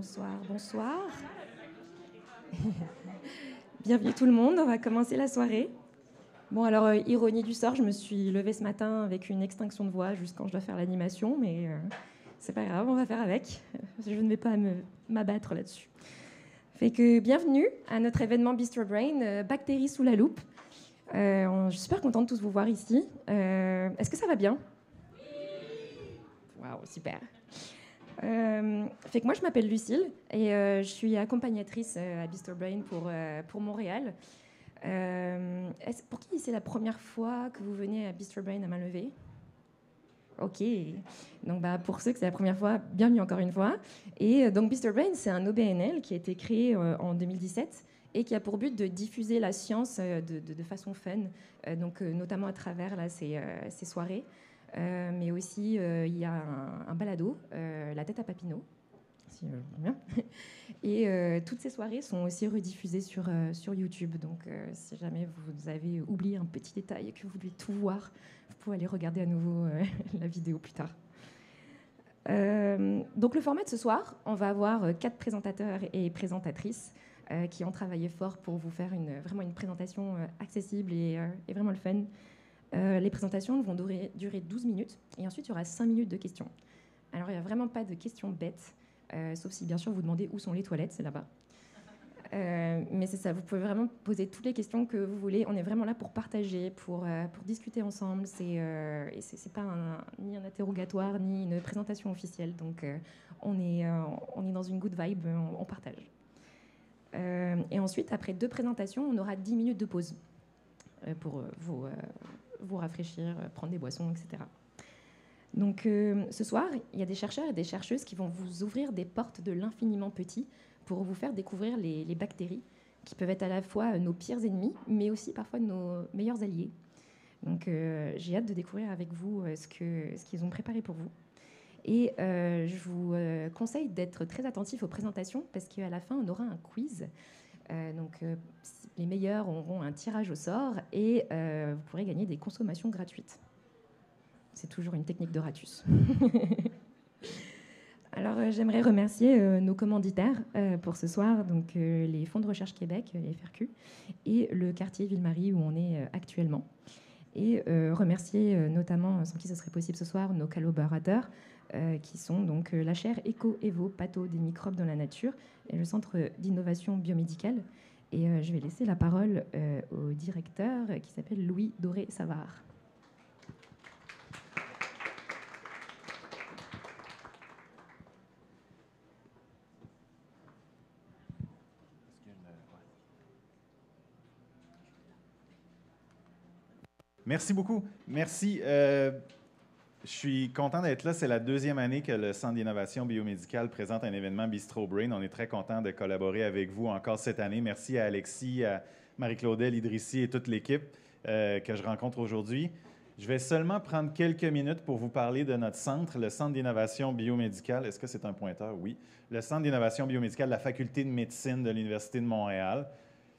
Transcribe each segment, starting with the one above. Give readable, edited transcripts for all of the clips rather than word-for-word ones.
Bonsoir, bonsoir. Bienvenue tout le monde, on va commencer la soirée. Bon alors, ironie du sort, je me suis levée ce matin avec une extinction de voix juste quand je dois faire l'animation, mais c'est pas grave, on va faire avec. Je ne vais pas m'abattre là-dessus. Fait que bienvenue à notre événement Bistro Brain, Bactéries sous la loupe. Je suis super contente de tous vous voir ici. Est-ce que ça va bien? Waouh, super. Fait que moi, je m'appelle Lucille et je suis accompagnatrice à Bistro Brain pour Montréal. Pour qui c'est la première fois que vous venez à Bistro Brain à main levée? Ok. Donc, pour ceux que c'est la première fois, bienvenue encore une fois. Et donc, Bistro Brain, c'est un OBNL qui a été créé en 2017 et qui a pour but de diffuser la science de façon fun, notamment à travers ces soirées. Mais aussi, il y a un balado, La tête à Papineau, si bien. Et toutes ces soirées sont aussi rediffusées sur YouTube. Donc, si jamais vous avez oublié un petit détail et que vous voulez tout voir, vous pouvez aller regarder à nouveau la vidéo plus tard. Donc, le format de ce soir, on va avoir 4 présentateurs et présentatrices qui ont travaillé fort pour vous faire vraiment une présentation accessible et vraiment le fun. Les présentations vont durer 12 minutes et ensuite il y aura 5 minutes de questions. Alors il n'y a vraiment pas de questions bêtes, sauf si bien sûr vous demandez où sont les toilettes, c'est là-bas. Mais c'est ça, vous pouvez vraiment poser toutes les questions que vous voulez. On est vraiment là pour partager, pour discuter ensemble. C'est pas ni un interrogatoire, ni une présentation officielle. Donc on est dans une good vibe, on partage. Et ensuite, après 2 présentations, on aura 10 minutes de pause pour vous rafraîchir, prendre des boissons, etc. Donc ce soir, il y a des chercheurs et des chercheuses qui vont vous ouvrir des portes de l'infiniment petit pour vous faire découvrir les bactéries qui peuvent être à la fois nos pires ennemis, mais aussi parfois nos meilleurs alliés. Donc j'ai hâte de découvrir avec vous ce qu'ils ont préparé pour vous. Et je vous conseille d'être très attentif aux présentations parce qu'à la fin, on aura un quiz. Les meilleurs auront un tirage au sort et vous pourrez gagner des consommations gratuites. C'est toujours une technique de ratus. Alors, j'aimerais remercier nos commanditaires pour ce soir, donc les Fonds de recherche Québec, les FRQ, et le quartier Ville-Marie où on est actuellement. Et remercier notamment, sans qui ce serait possible ce soir, nos collaborateurs, qui sont donc la chaire Éco-Evo, Patho des microbes dans la nature, et le Centre d'innovation biomédicale. Et je vais laisser la parole au directeur qui s'appelle Louis Doré-Savard. Merci beaucoup. Merci. Je suis content d'être là. C'est la 2e année que le Centre d'innovation biomédicale présente un événement Bistro Brain. On est très content de collaborer avec vous encore cette année. Merci à Alexis, à Marie-Claudel, Idrissi et toute l'équipe que je rencontre aujourd'hui. Je vais seulement prendre quelques minutes pour vous parler de notre centre, le Centre d'innovation biomédicale. Est-ce que c'est un pointeur? Oui. Le Centre d'innovation biomédicale de la Faculté de médecine de l'Université de Montréal.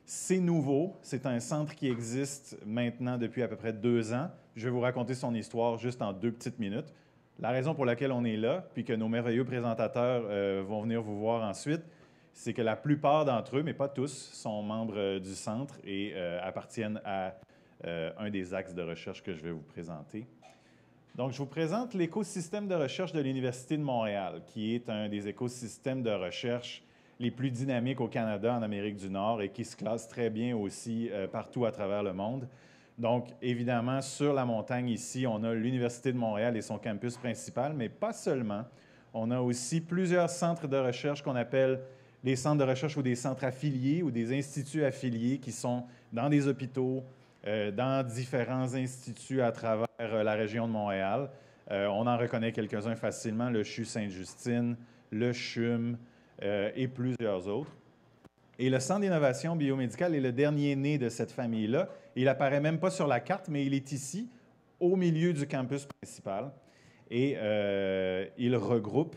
C'est nouveau. C'est un centre qui existe maintenant depuis à peu près 2 ans. Je vais vous raconter son histoire juste en 2 petites minutes. La raison pour laquelle on est là, puis que nos merveilleux présentateurs vont venir vous voir ensuite, c'est que la plupart d'entre eux, mais pas tous, sont membres du centre et appartiennent à un des axes de recherche que je vais vous présenter. Donc, je vous présente l'écosystème de recherche de l'Université de Montréal, qui est un des écosystèmes de recherche les plus dynamiques au Canada, en Amérique du Nord, et qui se classe très bien aussi partout à travers le monde. Donc, évidemment, sur la montagne ici, on a l'Université de Montréal et son campus principal, mais pas seulement. On a aussi plusieurs centres de recherche qu'on appelle des centres de recherche ou des centres affiliés ou des instituts affiliés qui sont dans des hôpitaux, dans différents instituts à travers la région de Montréal. On en reconnaît quelques-uns facilement, le CHU Sainte-Justine, le CHUM, et plusieurs autres. Et le Centre d'innovation biomédicale est le dernier né de cette famille-là. Il n'apparaît même pas sur la carte, mais il est ici, au milieu du campus principal. Et il regroupe,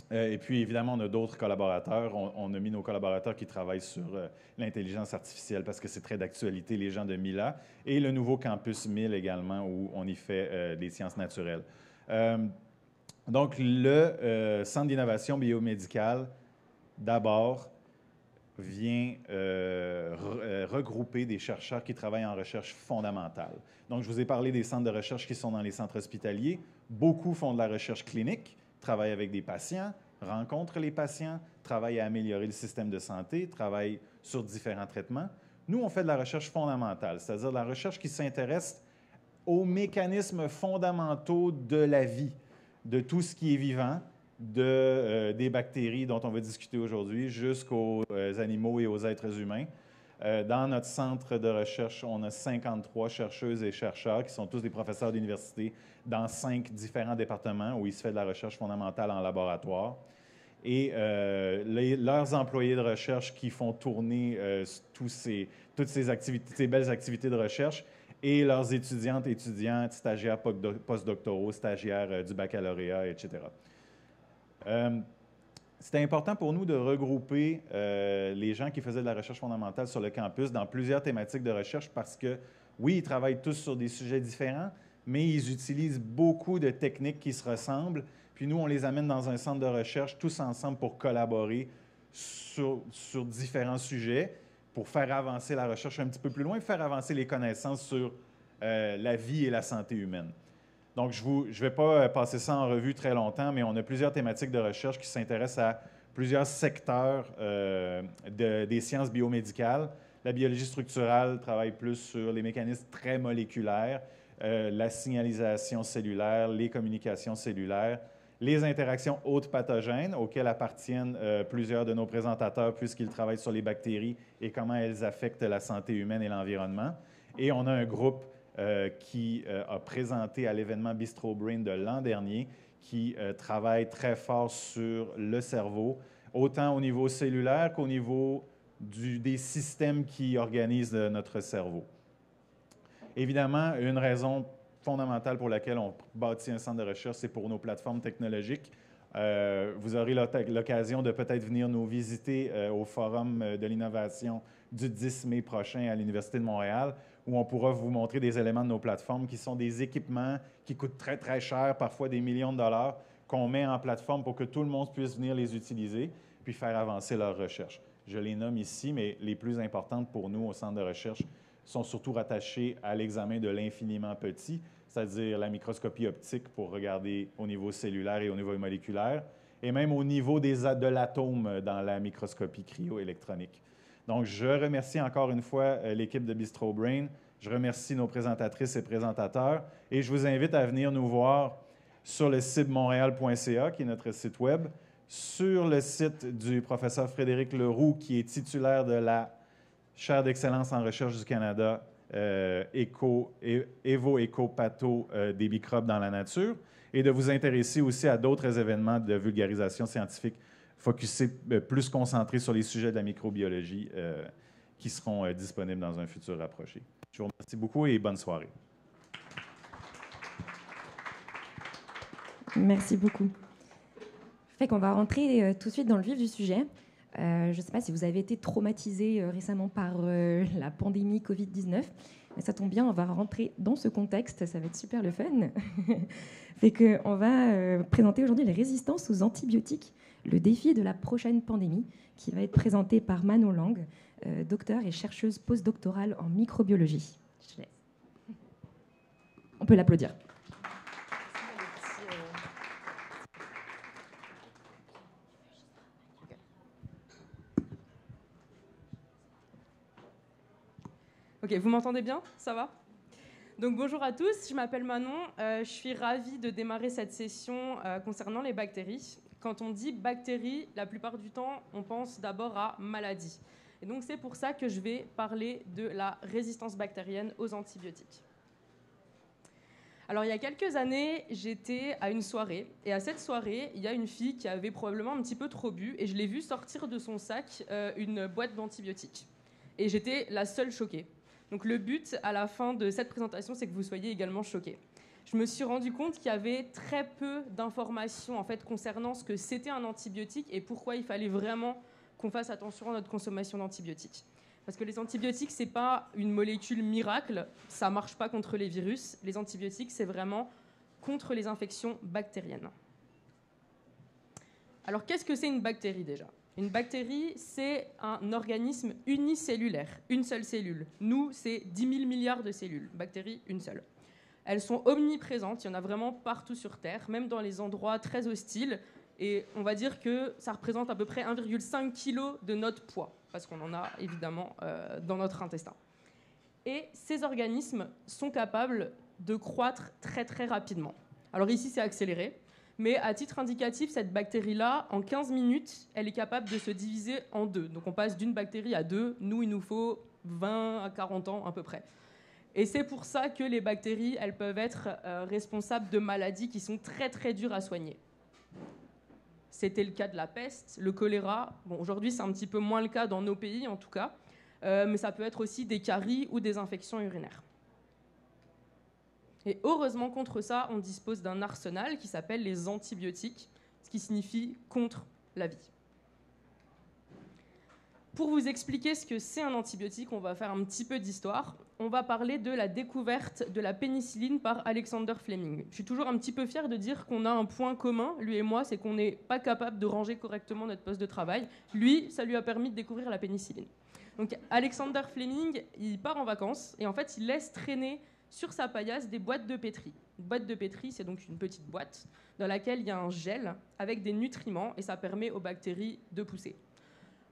et puis évidemment, on a d'autres collaborateurs. On a mis nos collaborateurs qui travaillent sur l'intelligence artificielle parce que c'est très d'actualité, les gens de Mila, et le nouveau campus 1000 également, où on y fait des sciences naturelles. Donc, le Centre d'innovation biomédicale d'abord, vient regrouper des chercheurs qui travaillent en recherche fondamentale. Donc, je vous ai parlé des centres de recherche qui sont dans les centres hospitaliers. Beaucoup font de la recherche clinique, travaillent avec des patients, rencontrent les patients, travaillent à améliorer le système de santé, travaillent sur différents traitements. Nous, on fait de la recherche fondamentale, c'est-à-dire de la recherche qui s'intéresse aux mécanismes fondamentaux de la vie, de tout ce qui est vivant, des bactéries dont on va discuter aujourd'hui, jusqu'aux animaux et aux êtres humains. Dans notre centre de recherche, on a 53 chercheuses et chercheurs qui sont tous des professeurs d'université dans 5 différents départements où il se fait de la recherche fondamentale en laboratoire. Et leurs employés de recherche qui font tourner toutes ces activités, ces belles activités de recherche, et leurs étudiantes, étudiants, stagiaires postdoctoraux, stagiaires du baccalauréat, etc. C'était important pour nous de regrouper les gens qui faisaient de la recherche fondamentale sur le campus dans plusieurs thématiques de recherche parce que, oui, ils travaillent tous sur des sujets différents, mais ils utilisent beaucoup de techniques qui se ressemblent. Puis nous, on les amène dans un centre de recherche tous ensemble pour collaborer sur différents sujets, pour faire avancer la recherche un petit peu plus loin, faire avancer les connaissances sur la vie et la santé humaine. Donc, je ne vais pas passer ça en revue très longtemps, mais on a plusieurs thématiques de recherche qui s'intéressent à plusieurs secteurs des sciences biomédicales. La biologie structurale travaille plus sur les mécanismes très moléculaires, la signalisation cellulaire, les communications cellulaires, les interactions hôtes pathogènes auxquelles appartiennent plusieurs de nos présentateurs puisqu'ils travaillent sur les bactéries et comment elles affectent la santé humaine et l'environnement. Et on a un groupe qui a présenté à l'événement Bistro Brain de l'an dernier, qui travaille très fort sur le cerveau, autant au niveau cellulaire qu'au niveau des systèmes qui organisent notre cerveau. Évidemment, une raison fondamentale pour laquelle on bâtit un centre de recherche, c'est pour nos plateformes technologiques. Vous aurez l'occasion de peut-être venir nous visiter au Forum de l'innovation du 10 mai prochain à l'Université de Montréal, où on pourra vous montrer des éléments de nos plateformes qui sont des équipements qui coûtent très, très cher, parfois des millions de dollars, qu'on met en plateforme pour que tout le monde puisse venir les utiliser puis faire avancer leur recherche. Je les nomme ici, mais les plus importantes pour nous au centre de recherche sont surtout rattachées à l'examen de l'infiniment petit, c'est-à-dire la microscopie optique pour regarder au niveau cellulaire et au niveau moléculaire, et même au niveau de l'atome dans la microscopie cryo-électronique. Donc, je remercie encore une fois l'équipe de Bistro Brain. Je remercie nos présentatrices et présentateurs. Et je vous invite à venir nous voir sur le site montréal.ca, qui est notre site web, sur le site du professeur Frédéric Leroux, qui est titulaire de la chaire d'excellence en recherche du Canada, Évo-Éco-Patho des microbes dans la nature, et de vous intéresser aussi à d'autres événements de vulgarisation scientifique focusés, plus concentrés sur les sujets de la microbiologie qui seront disponibles dans un futur rapproché. Je vous remercie beaucoup et bonne soirée. Merci beaucoup. Fait qu'on va rentrer tout de suite dans le vif du sujet. Je ne sais pas si vous avez été traumatisé récemment par la pandémie Covid-19, mais ça tombe bien, on va rentrer dans ce contexte, ça va être super le fun. Fait qu'on va présenter aujourd'hui les résistances aux antibiotiques, le défi de la prochaine pandémie, qui va être présenté par Manon Lang, docteure et chercheuse postdoctorale en microbiologie. Je laisse. On peut l'applaudir. Ok, vous m'entendez bien? Ça va? Donc bonjour à tous, je m'appelle Manon, je suis ravie de démarrer cette session concernant les bactéries. Quand on dit bactéries, la plupart du temps, on pense d'abord à maladie. Et donc c'est pour ça que je vais parler de la résistance bactérienne aux antibiotiques. Alors il y a quelques années, j'étais à une soirée, et à cette soirée, il y a une fille qui avait probablement un petit peu trop bu, et je l'ai vue sortir de son sac une boîte d'antibiotiques. Et j'étais la seule choquée. Donc le but, à la fin de cette présentation, c'est que vous soyez également choqués. Je me suis rendu compte qu'il y avait très peu d'informations en fait, concernant ce que c'était un antibiotique et pourquoi il fallait vraiment qu'on fasse attention à notre consommation d'antibiotiques. Parce que les antibiotiques, ce n'est pas une molécule miracle, ça ne marche pas contre les virus. Les antibiotiques, c'est vraiment contre les infections bactériennes. Alors qu'est-ce que c'est une bactérie déjà ? Une bactérie, c'est un organisme unicellulaire, une seule cellule. Nous, c'est 10 000 milliards de cellules. Bactéries, une seule. Elles sont omniprésentes, il y en a vraiment partout sur Terre, même dans les endroits très hostiles. Et on va dire que ça représente à peu près 1,5 kg de notre poids, parce qu'on en a évidemment dans notre intestin. Et ces organismes sont capables de croître très très rapidement. Alors ici, c'est accéléré. Mais à titre indicatif, cette bactérie-là, en 15 minutes, elle est capable de se diviser en deux. Donc on passe d'une bactérie à deux. Nous, il nous faut 20 à 40 ans à peu près. Et c'est pour ça que les bactéries, elles peuvent être responsables de maladies qui sont très très dures à soigner. C'était le cas de la peste, le choléra. Bon, aujourd'hui, c'est un petit peu moins le cas dans nos pays en tout cas. Mais ça peut être aussi des caries ou des infections urinaires. Et heureusement, contre ça, on dispose d'un arsenal qui s'appelle les antibiotiques, ce qui signifie contre la vie. Pour vous expliquer ce que c'est un antibiotique, on va faire un petit peu d'histoire. On va parler de la découverte de la pénicilline par Alexander Fleming. Je suis toujours un petit peu fière de dire qu'on a un point commun, lui et moi, c'est qu'on n'est pas capable de ranger correctement notre poste de travail. Lui, ça lui a permis de découvrir la pénicilline. Donc Alexander Fleming, il part en vacances et en fait, il laisse traîner sur sa paillasse des boîtes de pétri. Une boîte de pétri, c'est donc une petite boîte dans laquelle il y a un gel avec des nutriments et ça permet aux bactéries de pousser.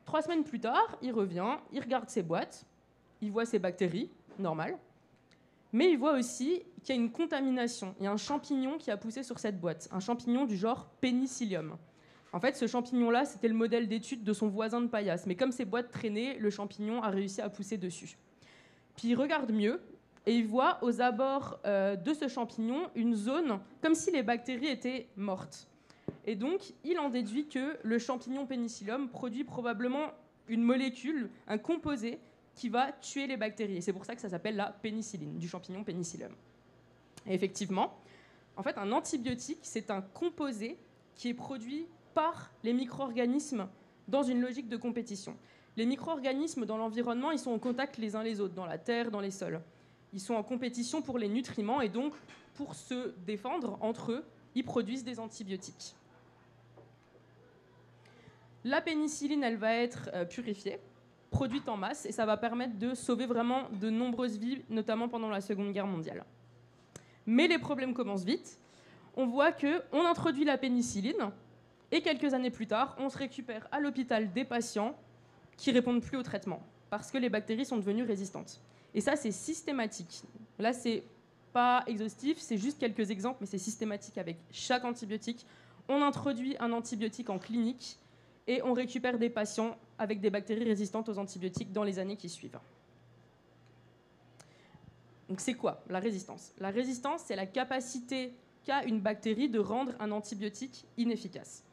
3 semaines plus tard, il revient, il regarde ses boîtes, il voit ses bactéries, normal, mais il voit aussi qu'il y a une contamination. Il y a un champignon qui a poussé sur cette boîte, un champignon du genre Penicillium. En fait, ce champignon-là, c'était le modèle d'étude de son voisin de paillasse, mais comme ses boîtes traînaient, le champignon a réussi à pousser dessus. Puis il regarde mieux, et il voit aux abords de ce champignon une zone comme si les bactéries étaient mortes. Et donc, il en déduit que le champignon Penicillium produit probablement une molécule, un composé, qui va tuer les bactéries. Et c'est pour ça que ça s'appelle la pénicilline, du champignon Penicillium. Et effectivement, en fait, un antibiotique, c'est un composé qui est produit par les micro-organismes dans une logique de compétition. Les micro-organismes dans l'environnement, ils sont en contact les uns les autres, dans la terre, dans les sols. Ils sont en compétition pour les nutriments et donc, pour se défendre entre eux, ils produisent des antibiotiques. La pénicilline, elle va être purifiée, produite en masse, et ça va permettre de sauver vraiment de nombreuses vies, notamment pendant la Seconde Guerre mondiale. Mais les problèmes commencent vite. On voit qu'on introduit la pénicilline, et quelques années plus tard, on se récupère à l'hôpital des patients qui ne répondent plus au traitement, parce que les bactéries sont devenues résistantes. Et ça, c'est systématique. Là, c'est pas exhaustif, c'est juste quelques exemples, mais c'est systématique avec chaque antibiotique. On introduit un antibiotique en clinique et on récupère des patients avec des bactéries résistantes aux antibiotiques dans les années qui suivent. Donc c'est quoi la résistance? La résistance, c'est la capacité qu'a une bactérie de rendre un antibiotique inefficace.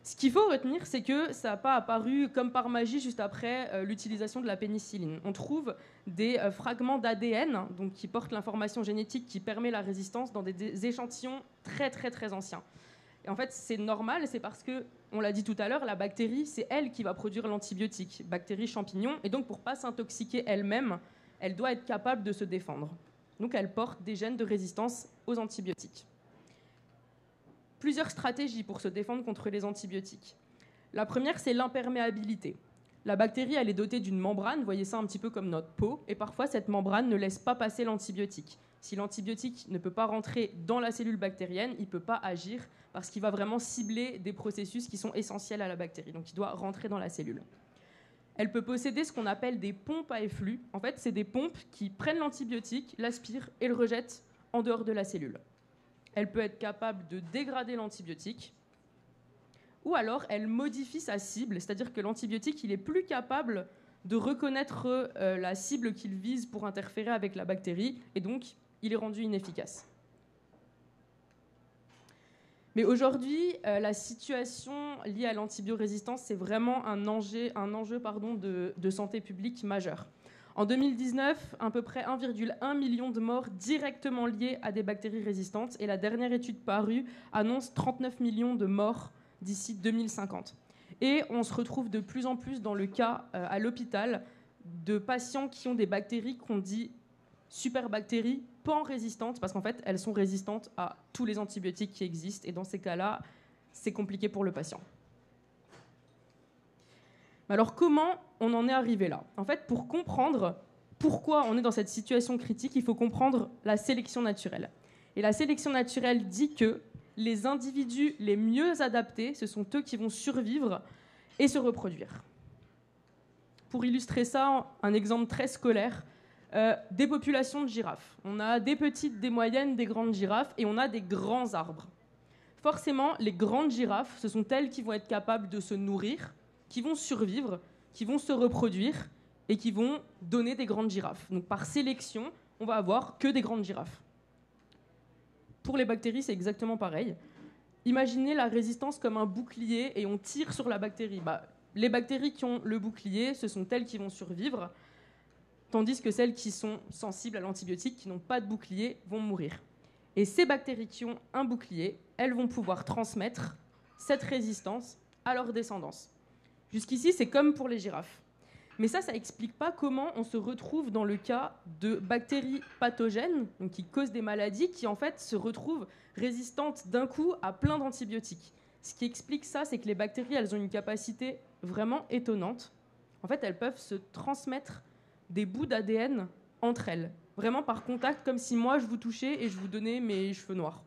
Ce qu'il faut retenir, c'est que ça n'a pas apparu comme par magie juste après l'utilisation de la pénicilline. On trouve des fragments d'ADN donc, qui portent l'information génétique qui permet la résistance dans des échantillons très très très anciens. Et en fait, c'est normal, c'est parce que, on l'a dit tout à l'heure, la bactérie, c'est elle qui va produire l'antibiotique, bactérie champignon, et donc pour ne pas s'intoxiquer elle-même, elle doit être capable de se défendre. Donc elle porte des gènes de résistance aux antibiotiques. Plusieurs stratégies pour se défendre contre les antibiotiques. La première, c'est l'imperméabilité. La bactérie, elle est dotée d'une membrane, vous voyez ça un petit peu comme notre peau, et parfois cette membrane ne laisse pas passer l'antibiotique. Si l'antibiotique ne peut pas rentrer dans la cellule bactérienne, il ne peut pas agir parce qu'il va vraiment cibler des processus qui sont essentiels à la bactérie. Donc il doit rentrer dans la cellule. Elle peut posséder ce qu'on appelle des pompes à efflux. En fait, c'est des pompes qui prennent l'antibiotique, l'aspirent et le rejettent en dehors de la cellule. Elle peut être capable de dégrader l'antibiotique, ou alors elle modifie sa cible, c'est-à-dire que l'antibiotique, il est plus capable de reconnaître la cible qu'il vise pour interférer avec la bactérie, et donc il est rendu inefficace. Mais aujourd'hui, la situation liée à l'antibiorésistance, c'est vraiment un enjeu de santé publique majeur. En 2019, à peu près 1,1 million de morts directement liées à des bactéries résistantes, et la dernière étude parue annonce 39 millions de morts d'ici 2050. Et on se retrouve de plus en plus dans le cas à l'hôpital de patients qui ont des bactéries qu'on dit superbactéries pan-résistantes, parce qu'en fait, elles sont résistantes à tous les antibiotiques qui existent, et dans ces cas-là, c'est compliqué pour le patient. Alors comment on en est arrivé là? En fait, pour comprendre pourquoi on est dans cette situation critique, il faut comprendre la sélection naturelle. Et la sélection naturelle dit que les individus les mieux adaptés, ce sont eux qui vont survivre et se reproduire. Pour illustrer ça, un exemple très scolaire, des populations de girafes. On a des petites, des moyennes, des grandes girafes et on a des grands arbres. Forcément, les grandes girafes, ce sont elles qui vont être capables de se nourrir, qui vont survivre, qui vont se reproduire et qui vont donner des grandes girafes. Donc par sélection, on va avoir que des grandes girafes. Pour les bactéries, c'est exactement pareil. Imaginez la résistance comme un bouclier et on tire sur la bactérie. Les bactéries qui ont le bouclier, ce sont elles qui vont survivre, tandis que celles qui sont sensibles à l'antibiotique, qui n'ont pas de bouclier, vont mourir. Et ces bactéries qui ont un bouclier, elles vont pouvoir transmettre cette résistance à leur descendance. Jusqu'ici, c'est comme pour les girafes. Mais ça n'explique pas comment on se retrouve dans le cas de bactéries pathogènes, donc qui causent des maladies, qui en fait se retrouvent résistantes d'un coup à plein d'antibiotiques. Ce qui explique ça, c'est que les bactéries, elles ont une capacité vraiment étonnante. En fait, elles peuvent se transmettre des bouts d'ADN entre elles, vraiment par contact, comme si moi je vous touchais et je vous donnais mes cheveux noirs.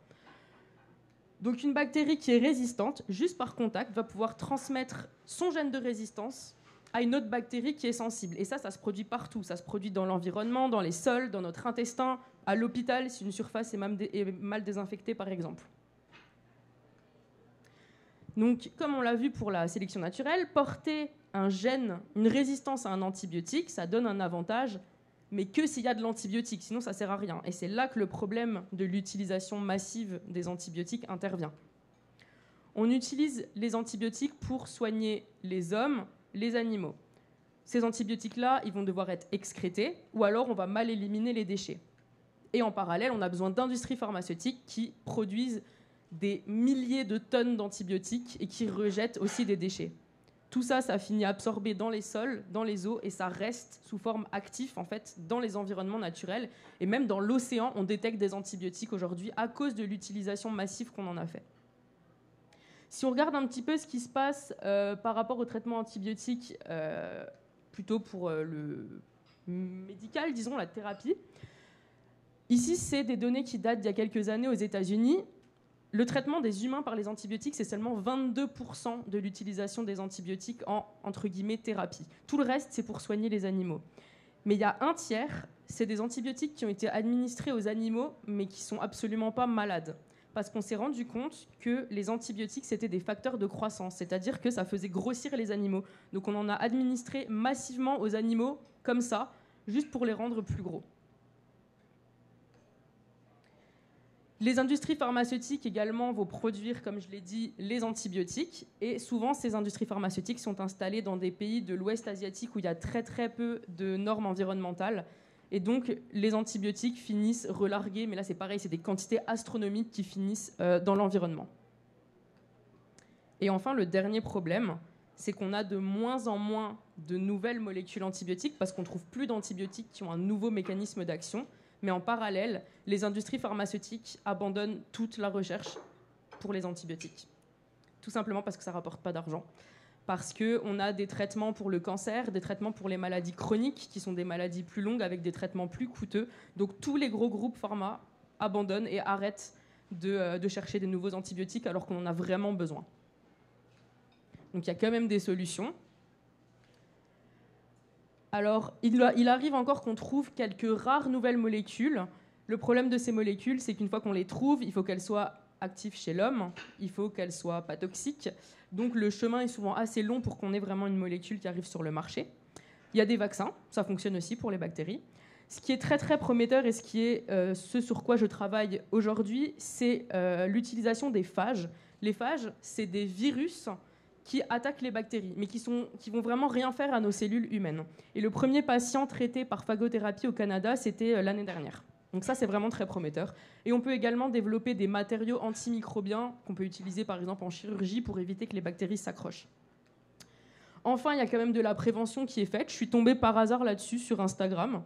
Donc une bactérie qui est résistante, juste par contact, va pouvoir transmettre son gène de résistance à une autre bactérie qui est sensible. Et ça se produit partout. Ça se produit dans l'environnement, dans les sols, dans notre intestin, à l'hôpital, si une surface est mal désinfectée, par exemple. Donc, comme on l'a vu pour la sélection naturelle, porter un gène, une résistance à un antibiotique, ça donne un avantage, mais que s'il y a de l'antibiotique, sinon ça ne sert à rien. Et c'est là que le problème de l'utilisation massive des antibiotiques intervient. On utilise les antibiotiques pour soigner les hommes, les animaux. Ces antibiotiques-là, ils vont devoir être excrétés, ou alors on va mal éliminer les déchets. Et en parallèle, on a besoin d'industries pharmaceutiques qui produisent des milliers de tonnes d'antibiotiques et qui rejettent aussi des déchets. Tout ça, ça finit absorbé dans les sols, dans les eaux, et ça reste sous forme active, en fait, dans les environnements naturels. Et même dans l'océan, on détecte des antibiotiques aujourd'hui à cause de l'utilisation massive qu'on en a fait. Si on regarde un petit peu ce qui se passe par rapport au traitement antibiotique, plutôt pour le médical, disons, la thérapie, ici, c'est des données qui datent d'il y a quelques années aux États-Unis. Le traitement des humains par les antibiotiques, c'est seulement 22% de l'utilisation des antibiotiques en, entre guillemets, thérapie. Tout le reste, c'est pour soigner les animaux. Mais il y a un tiers, c'est des antibiotiques qui ont été administrés aux animaux, mais qui ne sont absolument pas malades. Parce qu'on s'est rendu compte que les antibiotiques, c'était des facteurs de croissance, c'est-à-dire que ça faisait grossir les animaux. Donc on en a administré massivement aux animaux, comme ça, juste pour les rendre plus gros. Les industries pharmaceutiques également vont produire, comme je l'ai dit, les antibiotiques. Et souvent, ces industries pharmaceutiques sont installées dans des pays de l'Ouest asiatique où il y a très très peu de normes environnementales. Et donc, les antibiotiques finissent relargués. Mais là, c'est pareil, c'est des quantités astronomiques qui finissent dans l'environnement. Et enfin, le dernier problème, c'est qu'on a de moins en moins de nouvelles molécules antibiotiques parce qu'on ne trouve plus d'antibiotiques qui ont un nouveau mécanisme d'action. Mais en parallèle, les industries pharmaceutiques abandonnent toute la recherche pour les antibiotiques. Tout simplement parce que ça ne rapporte pas d'argent. Parce qu'on a des traitements pour le cancer, des traitements pour les maladies chroniques, qui sont des maladies plus longues avec des traitements plus coûteux. Donc tous les gros groupes pharma abandonnent et arrêtent de chercher des nouveaux antibiotiques alors qu'on en a vraiment besoin. Donc il y a quand même des solutions. Alors, il arrive encore qu'on trouve quelques rares nouvelles molécules. Le problème de ces molécules, c'est qu'une fois qu'on les trouve, il faut qu'elles soient actives chez l'homme, il faut qu'elles soient pas toxiques. Donc le chemin est souvent assez long pour qu'on ait vraiment une molécule qui arrive sur le marché. Il y a des vaccins, ça fonctionne aussi pour les bactéries. Ce qui est très très prometteur et ce qui est ce sur quoi je travaille aujourd'hui, c'est l'utilisation des phages. Les phages, c'est des virus qui attaquent les bactéries, mais qui vont vraiment rien faire à nos cellules humaines. Et le premier patient traité par phagothérapie au Canada, c'était l'année dernière. Donc ça, c'est vraiment très prometteur. Et on peut également développer des matériaux antimicrobiens qu'on peut utiliser par exemple en chirurgie pour éviter que les bactéries s'accrochent. Enfin, il y a quand même de la prévention qui est faite. Je suis tombée par hasard là-dessus sur Instagram.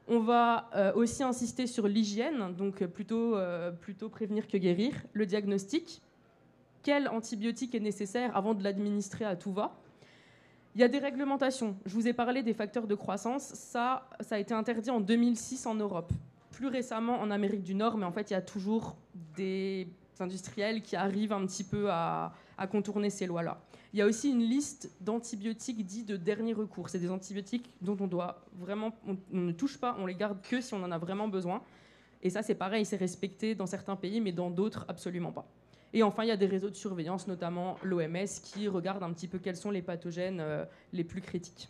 On va aussi insister sur l'hygiène, donc plutôt prévenir que guérir, le diagnostic. Quel antibiotique est nécessaire avant de l'administrer à tout va. Il y a des réglementations. Je vous ai parlé des facteurs de croissance. Ça a été interdit en 2006 en Europe. Plus récemment en Amérique du Nord, mais en fait, il y a toujours des industriels qui arrivent un petit peu à contourner ces lois-là. Il y a aussi une liste d'antibiotiques dits de dernier recours. C'est des antibiotiques dont on ne touche pas, on les garde que si on en a vraiment besoin. Et ça, c'est pareil, c'est respecté dans certains pays, mais dans d'autres, absolument pas. Et enfin, il y a des réseaux de surveillance, notamment l'OMS, qui regarde un petit peu quels sont les pathogènes les plus critiques.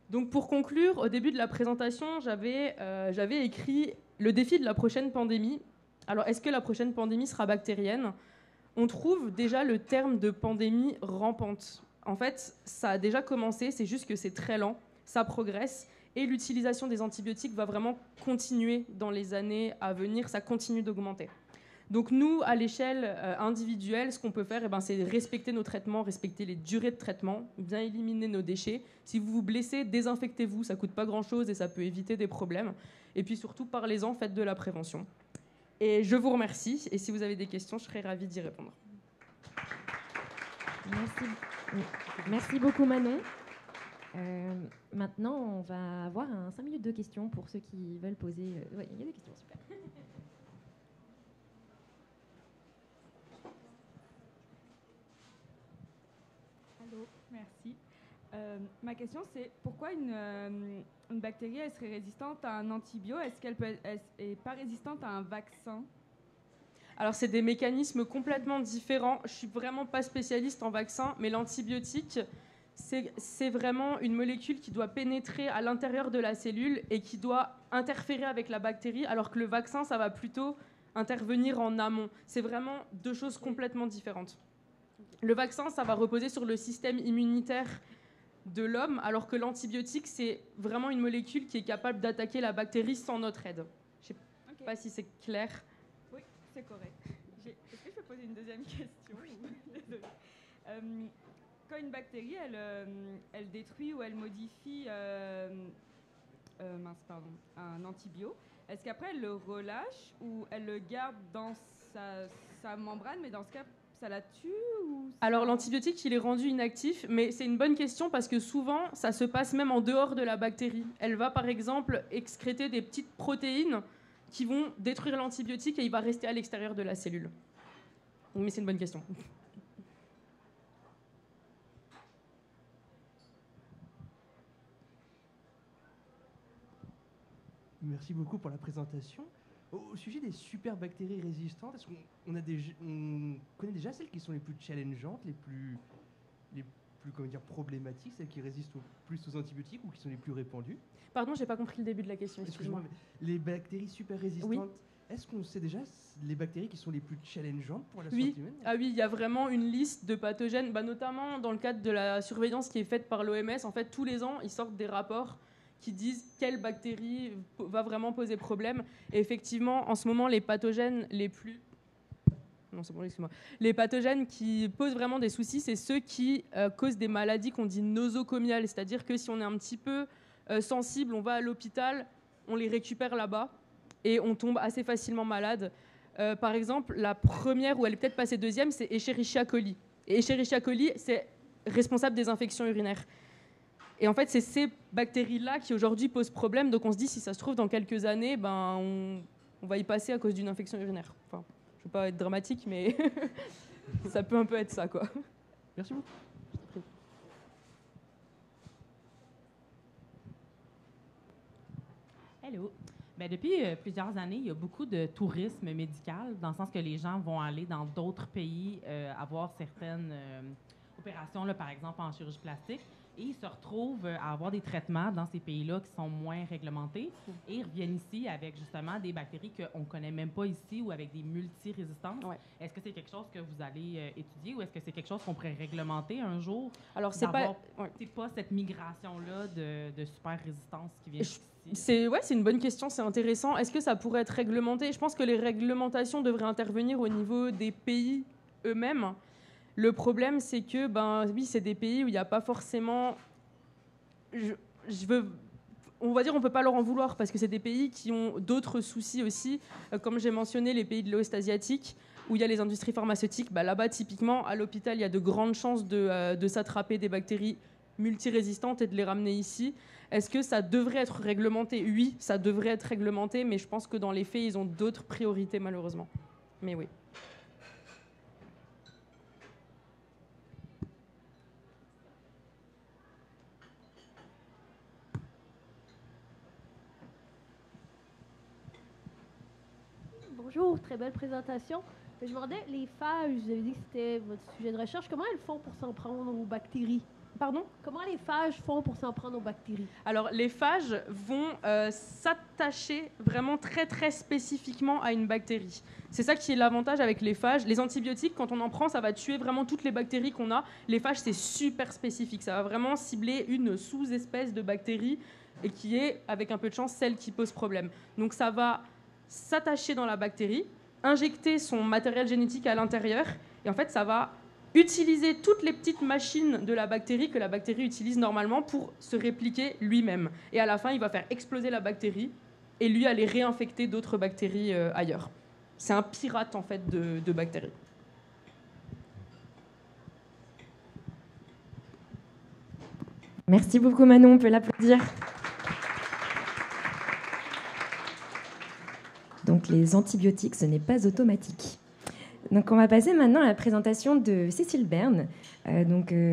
Donc pour conclure, au début de la présentation, j'avais écrit le défi de la prochaine pandémie. Alors, est-ce que la prochaine pandémie sera bactérienne ? On trouve déjà le terme de pandémie rampante. En fait, ça a déjà commencé, c'est juste que c'est très lent, ça progresse. Et l'utilisation des antibiotiques va vraiment continuer dans les années à venir, ça continue d'augmenter. Donc nous, à l'échelle individuelle, ce qu'on peut faire, c'est respecter nos traitements, respecter les durées de traitement, bien éliminer nos déchets. Si vous vous blessez, désinfectez-vous, ça ne coûte pas grand-chose et ça peut éviter des problèmes. Et puis surtout, parlez-en, faites de la prévention. Et je vous remercie, et si vous avez des questions, je serai ravie d'y répondre. Merci beaucoup Manon. Maintenant, on va avoir 5 minutes de questions pour ceux qui veulent poser. Oui, il y a des questions, super. Allô, merci. Ma question, c'est pourquoi une bactérie elle serait résistante à un antibio? Est-ce qu'elle est pas résistante à un vaccin? Alors, c'est des mécanismes complètement différents. Je ne suis vraiment pas spécialiste en vaccin, mais l'antibiotique, c'est vraiment une molécule qui doit pénétrer à l'intérieur de la cellule et qui doit interférer avec la bactérie, alors que le vaccin, ça va plutôt intervenir en amont. C'est vraiment deux choses complètement différentes. Le vaccin, ça va reposer sur le système immunitaire de l'homme, alors que l'antibiotique, c'est vraiment une molécule qui est capable d'attaquer la bactérie sans notre aide. Je ne sais pas si c'est clair. Oui, c'est correct. Est-ce que je peux poser une deuxième question? Quand une bactérie, elle détruit ou elle modifie un antibio, est-ce qu'après elle le relâche ou elle le garde dans sa membrane, mais dans ce cas, ça la tue ou ça... Alors l'antibiotique, il est rendu inactif, mais c'est une bonne question parce que souvent, ça se passe même en dehors de la bactérie. Elle va par exemple excréter des petites protéines qui vont détruire l'antibiotique et il va rester à l'extérieur de la cellule. Mais c'est une bonne question. Merci beaucoup pour la présentation. Au sujet des super bactéries résistantes, est-ce qu'on connaît déjà celles qui sont les plus challengeantes, les plus problématiques, celles qui résistent plus aux antibiotiques ou qui sont les plus répandues? Pardon, j'ai pas compris le début de la question, excuse-moi. Les bactéries super résistantes, oui. Est-ce qu'on sait déjà les bactéries qui sont les plus challengeantes pour la santé humaine? Ah oui, il y a vraiment une liste de pathogènes, notamment dans le cadre de la surveillance qui est faite par l'OMS. En fait, tous les ans, ils sortent des rapports qui disent quelle bactérie va vraiment poser problème. Et effectivement, en ce moment, les pathogènes les plus... Non, c'est bon, excuse-moi. Les pathogènes qui posent vraiment des soucis, c'est ceux qui causent des maladies qu'on dit nosocomiales. C'est-à-dire que si on est un petit peu sensible, on va à l'hôpital, on les récupère là-bas et on tombe assez facilement malade. Par exemple, la première, où elle est peut-être passée deuxième, c'est Escherichia coli. Et Escherichia coli, c'est responsable des infections urinaires. Et en fait, c'est ces bactéries-là qui aujourd'hui posent problème. Donc on se dit, si ça se trouve, dans quelques années, on va y passer à cause d'une infection urinaire. Enfin, je ne veux pas être dramatique, mais ça peut un peu être ça, quoi. Merci beaucoup. Hello. Depuis plusieurs années, il y a beaucoup de tourisme médical, dans le sens que les gens vont aller dans d'autres pays avoir certaines opérations, là, par exemple en chirurgie plastique. Et ils se retrouvent à avoir des traitements dans ces pays-là qui sont moins réglementés. Et ils reviennent ici avec justement des bactéries qu'on ne connaît même pas ici ou avec des multirésistances. Ouais. Est-ce que c'est quelque chose que vous allez étudier ou est-ce que c'est quelque chose qu'on pourrait réglementer un jour? Alors, c'est pas cette migration-là de super résistance qui vient ici? C'est une bonne question, c'est intéressant. Est-ce que ça pourrait être réglementé? Je pense que les réglementations devraient intervenir au niveau des pays eux-mêmes. Le problème, c'est que, oui, c'est des pays où il n'y a pas forcément... on va dire on ne peut pas leur en vouloir parce que c'est des pays qui ont d'autres soucis aussi. Comme j'ai mentionné, les pays de l'Ouest asiatique, où il y a les industries pharmaceutiques, là-bas, typiquement, à l'hôpital, il y a de grandes chances de s'attraper des bactéries multirésistantes et de les ramener ici. Est-ce que ça devrait être réglementé? Oui, ça devrait être réglementé, mais je pense que dans les faits, ils ont d'autres priorités, malheureusement. Mais oui. Bonjour, très belle présentation. Je me demandais, les phages, vous avez dit que c'était votre sujet de recherche, comment elles font pour s'en prendre aux bactéries? Pardon? Comment les phages font pour s'en prendre aux bactéries? Alors, les phages vont s'attacher vraiment très, très spécifiquement à une bactérie. C'est ça qui est l'avantage avec les phages. Les antibiotiques, quand on en prend, ça va tuer vraiment toutes les bactéries qu'on a. Les phages, c'est super spécifique. Ça va vraiment cibler une sous-espèce de bactérie et qui est, avec un peu de chance, celle qui pose problème. Donc, ça va s'attacher dans la bactérie, injecter son matériel génétique à l'intérieur, et en fait, ça va utiliser toutes les petites machines de la bactérie que la bactérie utilise normalement pour se répliquer lui-même. Et à la fin, il va faire exploser la bactérie et lui aller réinfecter d'autres bactéries ailleurs. C'est un pirate en fait de bactéries. Merci beaucoup Manon, on peut l'applaudir. Donc les antibiotiques, ce n'est pas automatique. Donc on va passer maintenant à la présentation de Cécile Berne.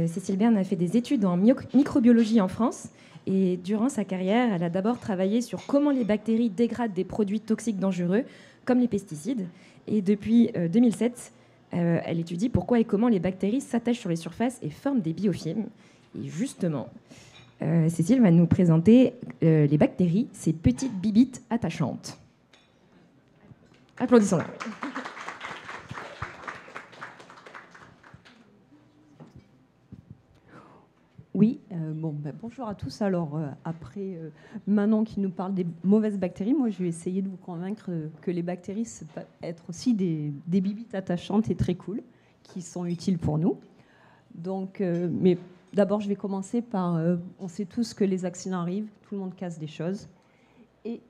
Cécile Berne a fait des études en microbiologie en France et durant sa carrière, elle a d'abord travaillé sur comment les bactéries dégradent des produits toxiques dangereux comme les pesticides. Et depuis 2007, elle étudie pourquoi et comment les bactéries s'attachent sur les surfaces et forment des biofilms. Et justement, Cécile va nous présenter les bactéries, ces petites bibites attachantes. Applaudissons-la. Oui, bonjour à tous. Alors, après Manon qui nous parle des mauvaises bactéries, moi je vais essayer de vous convaincre que les bactéries, ça peut être aussi des bibites attachantes et très cool, qui sont utiles pour nous. Donc, mais d'abord, je vais commencer par, on sait tous que les accidents arrivent, tout le monde casse des choses. Et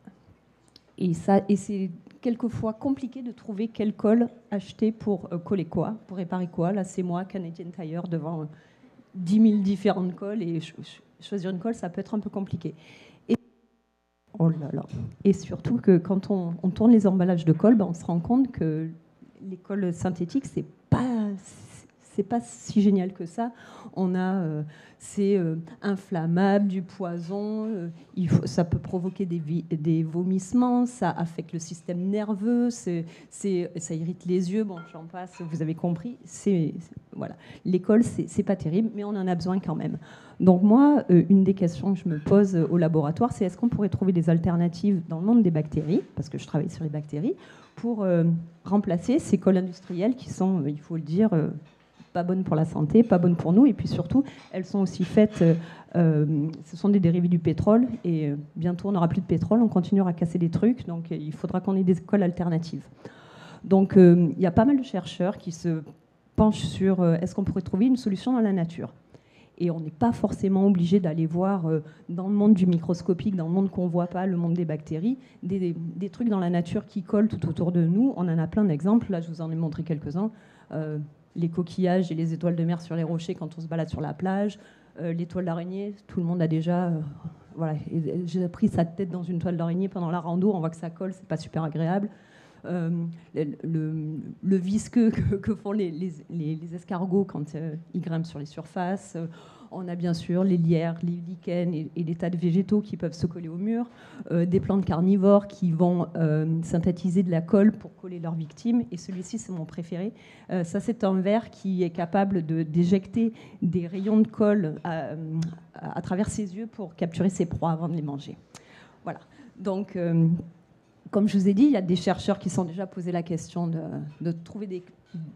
c'est quelquefois compliqué de trouver quel colle acheter pour coller quoi, pour réparer quoi. Là, c'est moi, Canadian Tire, devant 10 000 différentes colles, et choisir une colle, ça peut être un peu compliqué. Oh là là. Et surtout que quand on tourne les emballages de colle, on se rend compte que les colles synthétiques, c'est pas si génial que ça. C'est inflammable, du poison, ça peut provoquer des vomissements, ça affecte le système nerveux, ça irrite les yeux, bon, j'en passe, vous avez compris. Voilà. L'école, c'est pas terrible, mais on en a besoin quand même. Donc moi, une des questions que je me pose au laboratoire, c'est est-ce qu'on pourrait trouver des alternatives dans le monde des bactéries, parce que je travaille sur les bactéries, pour remplacer ces colles industrielles qui sont, il faut le dire, pas bonnes pour la santé, pas bonnes pour nous, et puis surtout, elles sont aussi faites, ce sont des dérivés du pétrole, et bientôt on n'aura plus de pétrole, on continuera à casser des trucs, donc il faudra qu'on ait des colles alternatives. Donc il y a pas mal de chercheurs qui se penchent sur est-ce qu'on pourrait trouver une solution dans la nature. Et on n'est pas forcément obligé d'aller voir dans le monde du microscopique, dans le monde qu'on ne voit pas, le monde des bactéries, des trucs dans la nature qui collent tout autour de nous. On en a plein d'exemples, là je vous en ai montré quelques-uns. Les coquillages et les étoiles de mer sur les rochers quand on se balade sur la plage, les toiles d'araignée, tout le monde a déjà... voilà, j'ai pris sa tête dans une toile d'araignée pendant la rando, on voit que ça colle, c'est pas super agréable. Le visqueux que font les escargots quand ils grimpent sur les surfaces. On a bien sûr les lierres, les lichens et les tas de végétaux qui peuvent se coller au mur. Des plantes carnivores qui vont synthétiser de la colle pour coller leurs victimes. Et celui-ci, c'est mon préféré. Ça, c'est un ver qui est capable d'éjecter des rayons de colle à travers ses yeux pour capturer ses proies avant de les manger. Voilà. Donc... comme je vous ai dit, il y a des chercheurs qui se sont déjà posé la question de trouver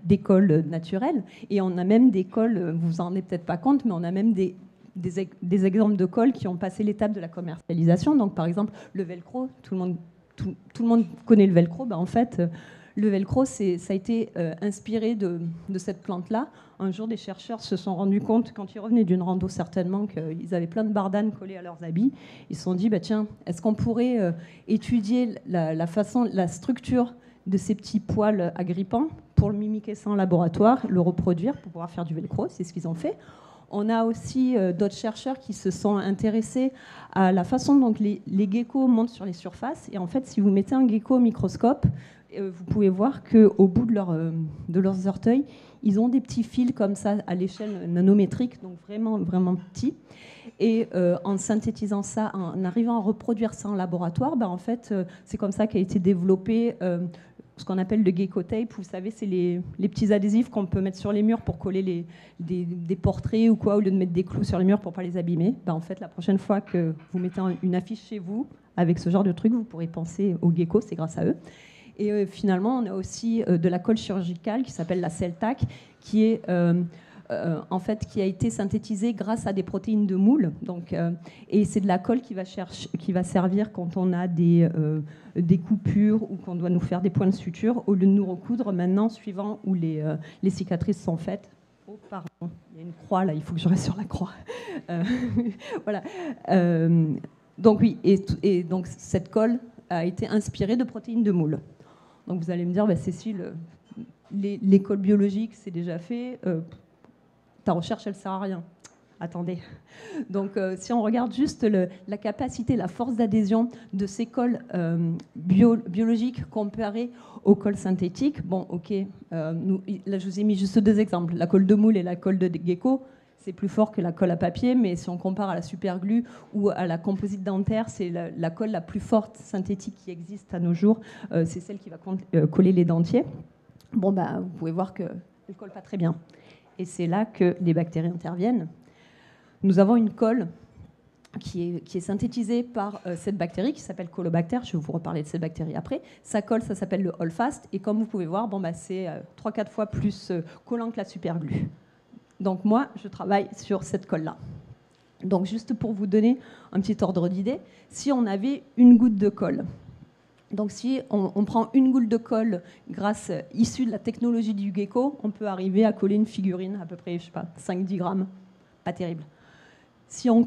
des colles naturelles. Et on a même des colles, vous vous en rendez peut-être pas compte, mais on a même des exemples de colles qui ont passé l'étape de la commercialisation. Donc par exemple, le velcro, tout le monde connaît le velcro. En fait, le velcro, ça a été inspiré de cette plante-là. Un jour, des chercheurs se sont rendus compte, quand ils revenaient d'une rando certainement, qu'ils avaient plein de bardanes collées à leurs habits. Ils se sont dit, tiens, est-ce qu'on pourrait étudier la structure de ces petits poils agrippants pour le mimiquer ça en laboratoire, le reproduire pour pouvoir faire du velcro, c'est ce qu'ils ont fait. On a aussi d'autres chercheurs qui se sont intéressés à la façon dont les geckos montent sur les surfaces. Et en fait, si vous mettez un gecko au microscope, vous pouvez voir qu'au bout de leurs orteils, ils ont des petits fils comme ça à l'échelle nanométrique, donc vraiment, vraiment petits. Et en synthétisant ça, en arrivant à reproduire ça en laboratoire, en fait, c'est comme ça qu'a été développé ce qu'on appelle le gecko tape. Vous savez, c'est les petits adhésifs qu'on peut mettre sur les murs pour coller des portraits ou quoi, au lieu de mettre des clous sur les murs pour ne pas les abîmer. En fait, la prochaine fois que vous mettez une affiche chez vous avec ce genre de truc, vous pourrez penser aux geckos, c'est grâce à eux. Et finalement, on a aussi de la colle chirurgicale qui s'appelle la Celtac, qui est en fait, qui a été synthétisée grâce à des protéines de moule. Donc, et c'est de la colle qui va servir quand on a des coupures ou qu'on doit nous faire des points de suture, au lieu de nous recoudre maintenant, suivant où les cicatrices sont faites. Oh, pardon, il y a une croix là, il faut que je reste sur la croix. Voilà. Donc oui, et donc cette colle a été inspirée de protéines de moule. Donc vous allez me dire, Cécile, l'école biologique, c'est déjà fait. Ta recherche, elle ne sert à rien. Attendez. Donc, si on regarde juste la capacité, la force d'adhésion de ces cols biologiques comparées aux cols synthétiques, bon, ok, là, je vous ai mis juste 2 exemples. La colle de moule et la colle de gecko, c'est plus fort que la colle à papier, mais si on compare à la superglue ou à la composite dentaire, c'est la colle la plus forte synthétique qui existe à nos jours. C'est celle qui va coller les dentiers. Bon, vous pouvez voir qu'elle ne colle pas très bien. Et c'est là que les bactéries interviennent. Nous avons une colle qui est synthétisée par cette bactérie qui s'appelle Colobacter. Je vais vous reparler de cette bactérie après. Sa colle, ça s'appelle le Holdfast. Et comme vous pouvez voir, c'est 3-4 fois plus collant que la superglue. Donc moi, je travaille sur cette colle-là. Donc juste pour vous donner un petit ordre d'idée, si on avait une goutte de colle, donc si on prend une goutte de colle issue de la technologie du gecko, on peut arriver à coller une figurine à peu près, 5-10 grammes. Pas terrible. Si on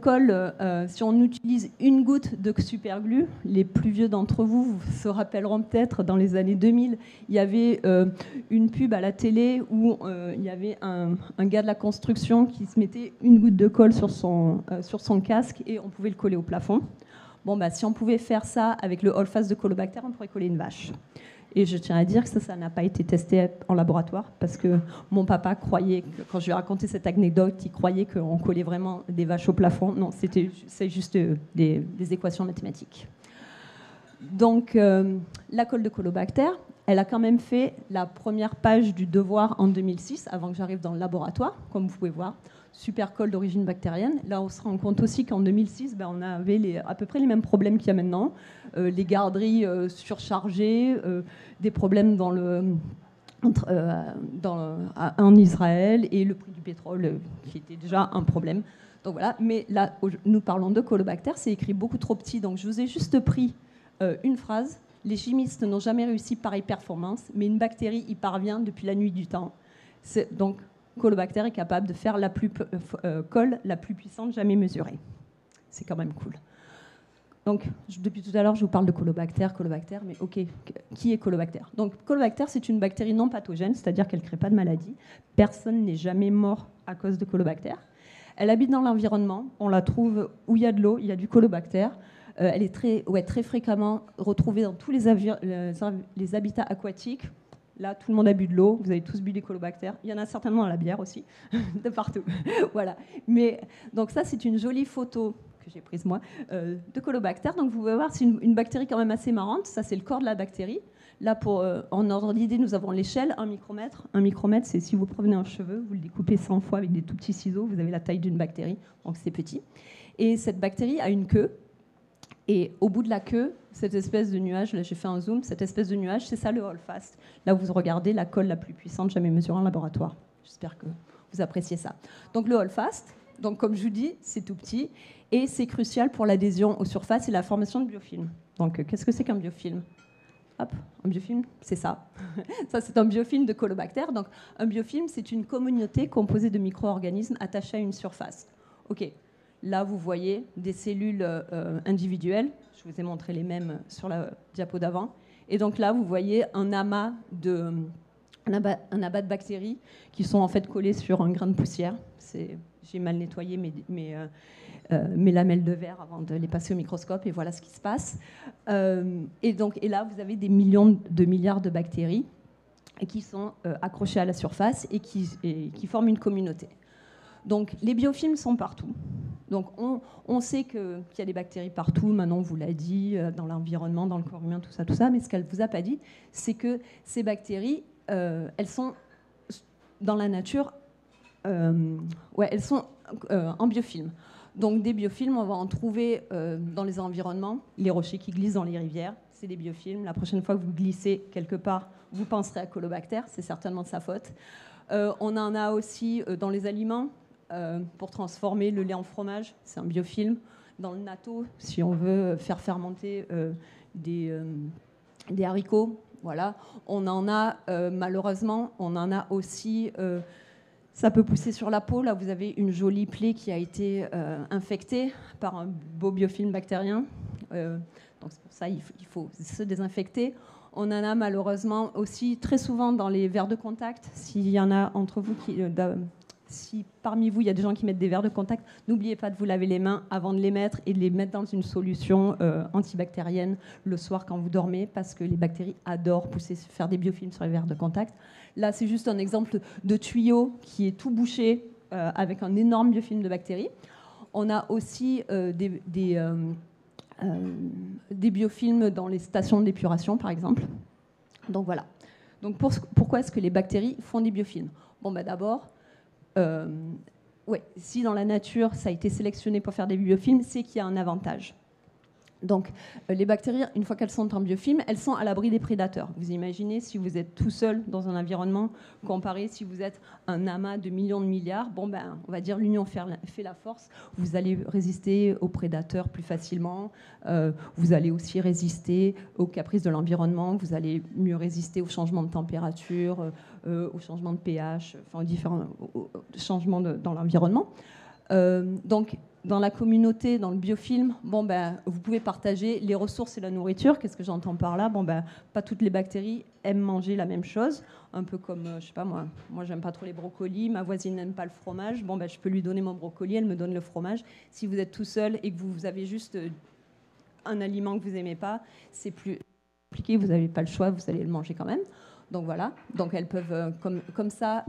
utilise une goutte de superglue, les plus vieux d'entre vous se rappelleront peut-être, dans les années 2000, il y avait une pub à la télé où il y avait un gars de la construction qui se mettait une goutte de colle sur son casque et on pouvait le coller au plafond. Bon, si on pouvait faire ça avec le Holdfast de Colobacter, on pourrait coller une vache. Et je tiens à dire que ça n'a pas été testé en laboratoire parce que mon papa croyait, quand je lui ai raconté cette anecdote, il croyait qu'on collait vraiment des vaches au plafond. Non, c'est juste des équations mathématiques. Donc, la colle de Colobacter, elle a quand même fait la première page du devoir en 2006, avant que j'arrive dans le laboratoire, comme vous pouvez voir. Super colle d'origine bactérienne. Là, on se rend compte aussi qu'en 2006, on avait à peu près les mêmes problèmes qu'il y a maintenant. Les garderies surchargées, des problèmes en Israël et le prix du pétrole qui était déjà un problème. Donc voilà. Mais là, nous parlons de Colobacter, c'est écrit beaucoup trop petit. Donc je vous ai juste pris une phrase. Les chimistes n'ont jamais réussi pareille performance, mais une bactérie y parvient depuis la nuit du temps. Donc, Colobacter est capable de faire la colle la plus puissante jamais mesurée. C'est quand même cool. Donc, depuis tout à l'heure, je vous parle de Colobacter, mais ok, qui est Colobacter? Donc, Colobacter, c'est une bactérie non pathogène, c'est-à-dire qu'elle ne crée pas de maladie. Personne n'est jamais mort à cause de Colobacter. Elle habite dans l'environnement, on la trouve où il y a de l'eau, il y a du Colobacter. Elle est très fréquemment retrouvée dans tous les habitats aquatiques. Là, tout le monde a bu de l'eau, vous avez tous bu des Colobacter. Il y en a certainement dans la bière aussi, de partout. Voilà. Mais, donc ça, c'est une jolie photo que j'ai prise moi, de Colobacter. Donc vous pouvez voir, c'est une bactérie quand même assez marrante. Ça, c'est le corps de la bactérie. Là, en ordre d'idée, nous avons l'échelle, 1 micromètre. 1 micromètre, c'est si vous prenez un cheveu, vous le découpez 100 fois avec des tout petits ciseaux, vous avez la taille d'une bactérie, donc c'est petit. Et cette bactérie a une queue. Et au bout de la queue, cette espèce de nuage, là j'ai fait un zoom, cette espèce de nuage, c'est ça le Holdfast. Là vous regardez la colle la plus puissante jamais mesurée en laboratoire. J'espère que vous appréciez ça. Donc le Holdfast, donc comme je vous dis, c'est tout petit et c'est crucial pour l'adhésion aux surfaces et la formation de biofilms. Donc qu'est-ce que c'est qu'un biofilm? Hop, un biofilm, c'est ça. Ça, c'est un biofilm de Colobacter. Donc un biofilm, c'est une communauté composée de micro-organismes attachés à une surface. Ok. Là, vous voyez des cellules individuelles. Je vous ai montré les mêmes sur la diapo d'avant. Et donc là, vous voyez un amas un abat de bactéries qui sont en fait collées sur un grain de poussière. J'ai mal nettoyé mes lamelles de verre avant de les passer au microscope et voilà ce qui se passe. Et là, vous avez des millions de milliards de bactéries qui sont accrochées à la surface et qui forment une communauté. Donc les biofilms sont partout. Donc on sait qu'il y a des bactéries partout, Manon vous l'a dit, dans l'environnement, dans le corps humain, tout ça. Mais ce qu'elle ne vous a pas dit, c'est que ces bactéries, elles sont dans la nature, elles sont en biofilm. Donc des biofilms, on va en trouver dans les environnements, les rochers qui glissent dans les rivières, c'est des biofilms. La prochaine fois que vous glissez quelque part, vous penserez à Colobacter, c'est certainement de sa faute. On en a aussi dans les aliments, pour transformer le lait en fromage, c'est un biofilm. Dans le natto, si on veut faire fermenter des haricots, voilà. On en a, malheureusement, on en a aussi... ça peut pousser sur la peau. Là, vous avez une jolie plaie qui a été infectée par un beau biofilm bactérien. Donc c'est pour ça qu'il faut se désinfecter. On en a malheureusement aussi très souvent dans les verres de contact. S'il y en a entre vous si parmi vous, il y a des gens qui mettent des verres de contact, n'oubliez pas de vous laver les mains avant de les mettre et de les mettre dans une solution antibactérienne le soir quand vous dormez, parce que les bactéries adorent faire des biofilms sur les verres de contact. Là, c'est juste un exemple de tuyau qui est tout bouché avec un énorme biofilm de bactéries. On a aussi des biofilms dans les stations d'épuration, par exemple. Donc voilà. Donc pourquoi est-ce que les bactéries font des biofilms ? Bon, d'abord... si dans la nature ça a été sélectionné pour faire des biofilms, c'est qu'il y a un avantage. Donc les bactéries, une fois qu'elles sont en biofilm, elles sont à l'abri des prédateurs. Vous imaginez si vous êtes tout seul dans un environnement, comparé si vous êtes un amas de millions de milliards, on va dire l'union fait la force, vous allez résister aux prédateurs plus facilement, vous allez aussi résister aux caprices de l'environnement, vous allez mieux résister aux changements de température, aux changements de pH, aux différents changements dans l'environnement. Donc, dans la communauté, dans le biofilm, vous pouvez partager les ressources et la nourriture. Qu'est-ce que j'entends par là ? Pas toutes les bactéries aiment manger la même chose. Un peu comme, je sais pas moi j'aime pas trop les brocolis, ma voisine n'aime pas le fromage. Je peux lui donner mon brocoli, elle me donne le fromage. Si vous êtes tout seul et que vous avez juste un aliment que vous aimez pas, c'est plus compliqué, vous n'avez pas le choix, vous allez le manger quand même. Donc voilà, donc elles peuvent comme ça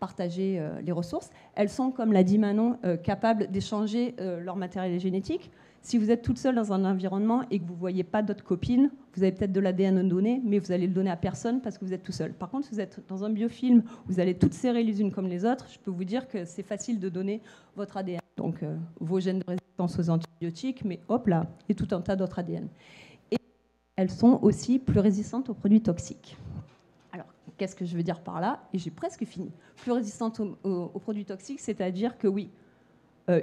partager les ressources. Elles sont, comme l'a dit Manon, capables d'échanger leur matériel génétique. Si vous êtes toute seule dans un environnement et que vous ne voyez pas d'autres copines, vous avez peut-être de l'ADN donné, mais vous allez le donner à personne parce que vous êtes tout seul. Par contre, si vous êtes dans un biofilm, vous allez toutes serrer les unes comme les autres, je peux vous dire que c'est facile de donner votre ADN. Donc vos gènes de résistance aux antibiotiques, mais hop là, et tout un tas d'autres ADN. Et elles sont aussi plus résistantes aux produits toxiques. Qu'est-ce que je veux dire par là ? Et j'ai presque fini. Plus résistante aux produits toxiques, c'est-à-dire que oui,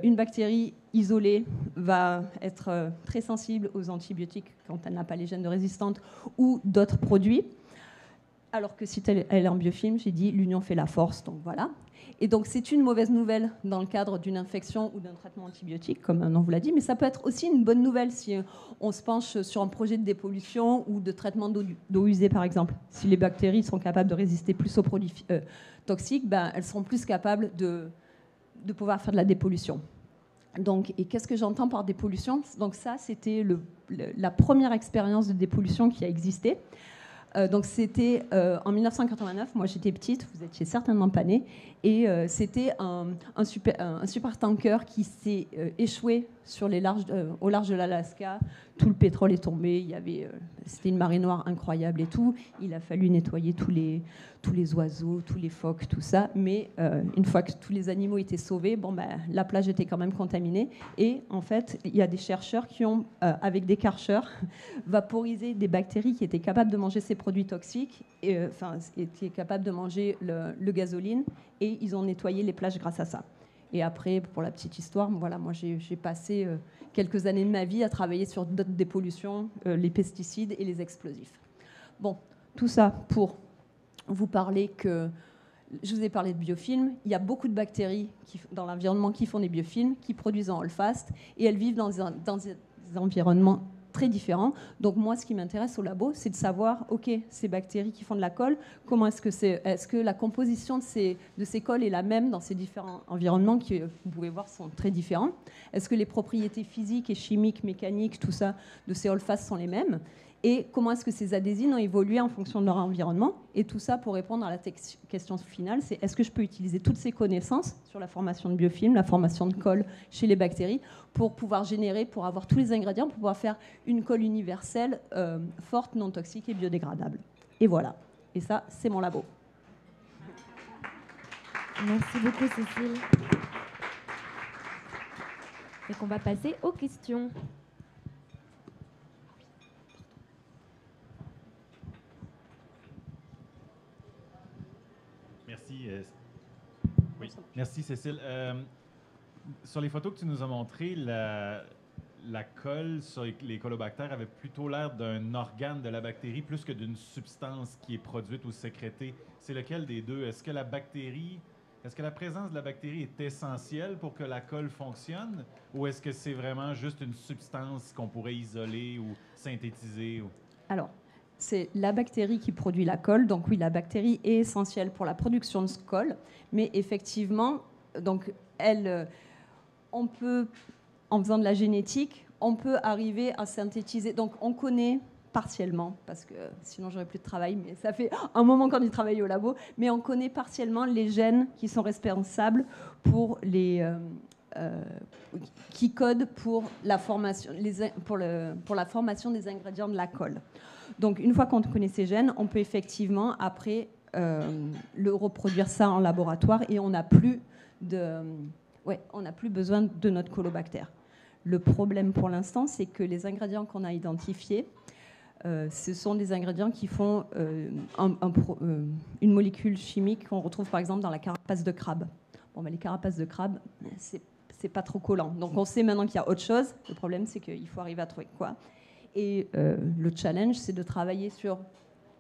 une bactérie isolée va être très sensible aux antibiotiques quand elle n'a pas les gènes de résistante ou d'autres produits. Alors que si elle est en biofilm, j'ai dit l'union fait la force, donc voilà. Et donc c'est une mauvaise nouvelle dans le cadre d'une infection ou d'un traitement antibiotique, comme on vous l'a dit, mais ça peut être aussi une bonne nouvelle si on se penche sur un projet de dépollution ou de traitement d'eau usée, par exemple. Si les bactéries sont capables de résister plus aux produits toxiques, elles seront plus capables de pouvoir faire de la dépollution. Donc, et qu'est-ce que j'entends par dépollution ? Donc ça, c'était la première expérience de dépollution qui a existé. Donc c'était en 1989, moi j'étais petite, vous étiez certainement pas nés, et c'était un supertanker qui s'est échoué au large de l'Alaska. Tout le pétrole est tombé, c'était une marée noire incroyable et tout. Il a fallu nettoyer tous les oiseaux, tous les phoques, tout ça. Mais une fois que tous les animaux étaient sauvés, la plage était quand même contaminée. Et en fait, il y a des chercheurs qui ont, avec des karchers, vaporisé des bactéries qui étaient capables de manger ces produits toxiques, étaient capables de manger le gasoline, et ils ont nettoyé les plages grâce à ça. Et après, pour la petite histoire, moi j'ai passé quelques années de ma vie à travailler sur d'autres dépollutions, les pesticides et les explosifs. Bon, tout ça pour vous parler que... Je vous ai parlé de biofilms. Il y a beaucoup de bactéries dans l'environnement qui font des biofilms, qui produisent en holdfast, et elles vivent dans des environnements très différents. Donc moi, ce qui m'intéresse au labo, c'est de savoir, OK, ces bactéries qui font de la colle, comment est-ce que la composition de ces colles est la même dans ces différents environnements qui, vous pouvez voir, sont très différents. Est-ce que les propriétés physiques et chimiques, mécaniques, tout ça, de ces holdfasts sont les mêmes? Et comment est-ce que ces adhésines ont évolué en fonction de leur environnement? Et tout ça pour répondre à la question finale, c'est est-ce que je peux utiliser toutes ces connaissances sur la formation de biofilms, la formation de colle chez les bactéries, pour pouvoir générer, pour avoir tous les ingrédients, pour pouvoir faire une colle universelle, forte, non toxique et biodégradable. Et voilà. Et ça, c'est mon labo. Merci beaucoup, Cécile. Et qu'on va passer aux questions. Merci. Oui, merci Cécile. Sur les photos que tu nous as montrées, la colle sur les colobactères avait plutôt l'air d'un organe de la bactérie plus que d'une substance qui est produite ou sécrétée. C'est lequel des deux? Est-ce que la présence de la bactérie est essentielle pour que la colle fonctionne, ou est-ce que c'est vraiment juste une substance qu'on pourrait isoler ou synthétiser? Alors, c'est la bactérie qui produit la colle. Donc oui, la bactérie est essentielle pour la production de ce colle. Mais effectivement, donc, on peut, en faisant de la génétique, on peut arriver à synthétiser. Donc on connaît partiellement, parce que sinon j'aurais plus de travail, mais ça fait un moment qu'on y travaille au labo, mais on connaît partiellement les gènes qui sont responsables pour qui codent pour la formation, pour la formation des ingrédients de la colle. Donc, une fois qu'on connaît ces gènes, on peut effectivement, après, le reproduire ça en laboratoire et on n'a plus besoin de notre colobactère. Le problème pour l'instant, c'est que les ingrédients qu'on a identifiés, ce sont des ingrédients qui font une molécule chimique qu'on retrouve par exemple dans la carapace de crabe. Bon, les carapaces de crabe, c'est pas trop collant. Donc, on sait maintenant qu'il y a autre chose. Le problème, c'est qu'il faut arriver à trouver quoi. Et le challenge, c'est de travailler sur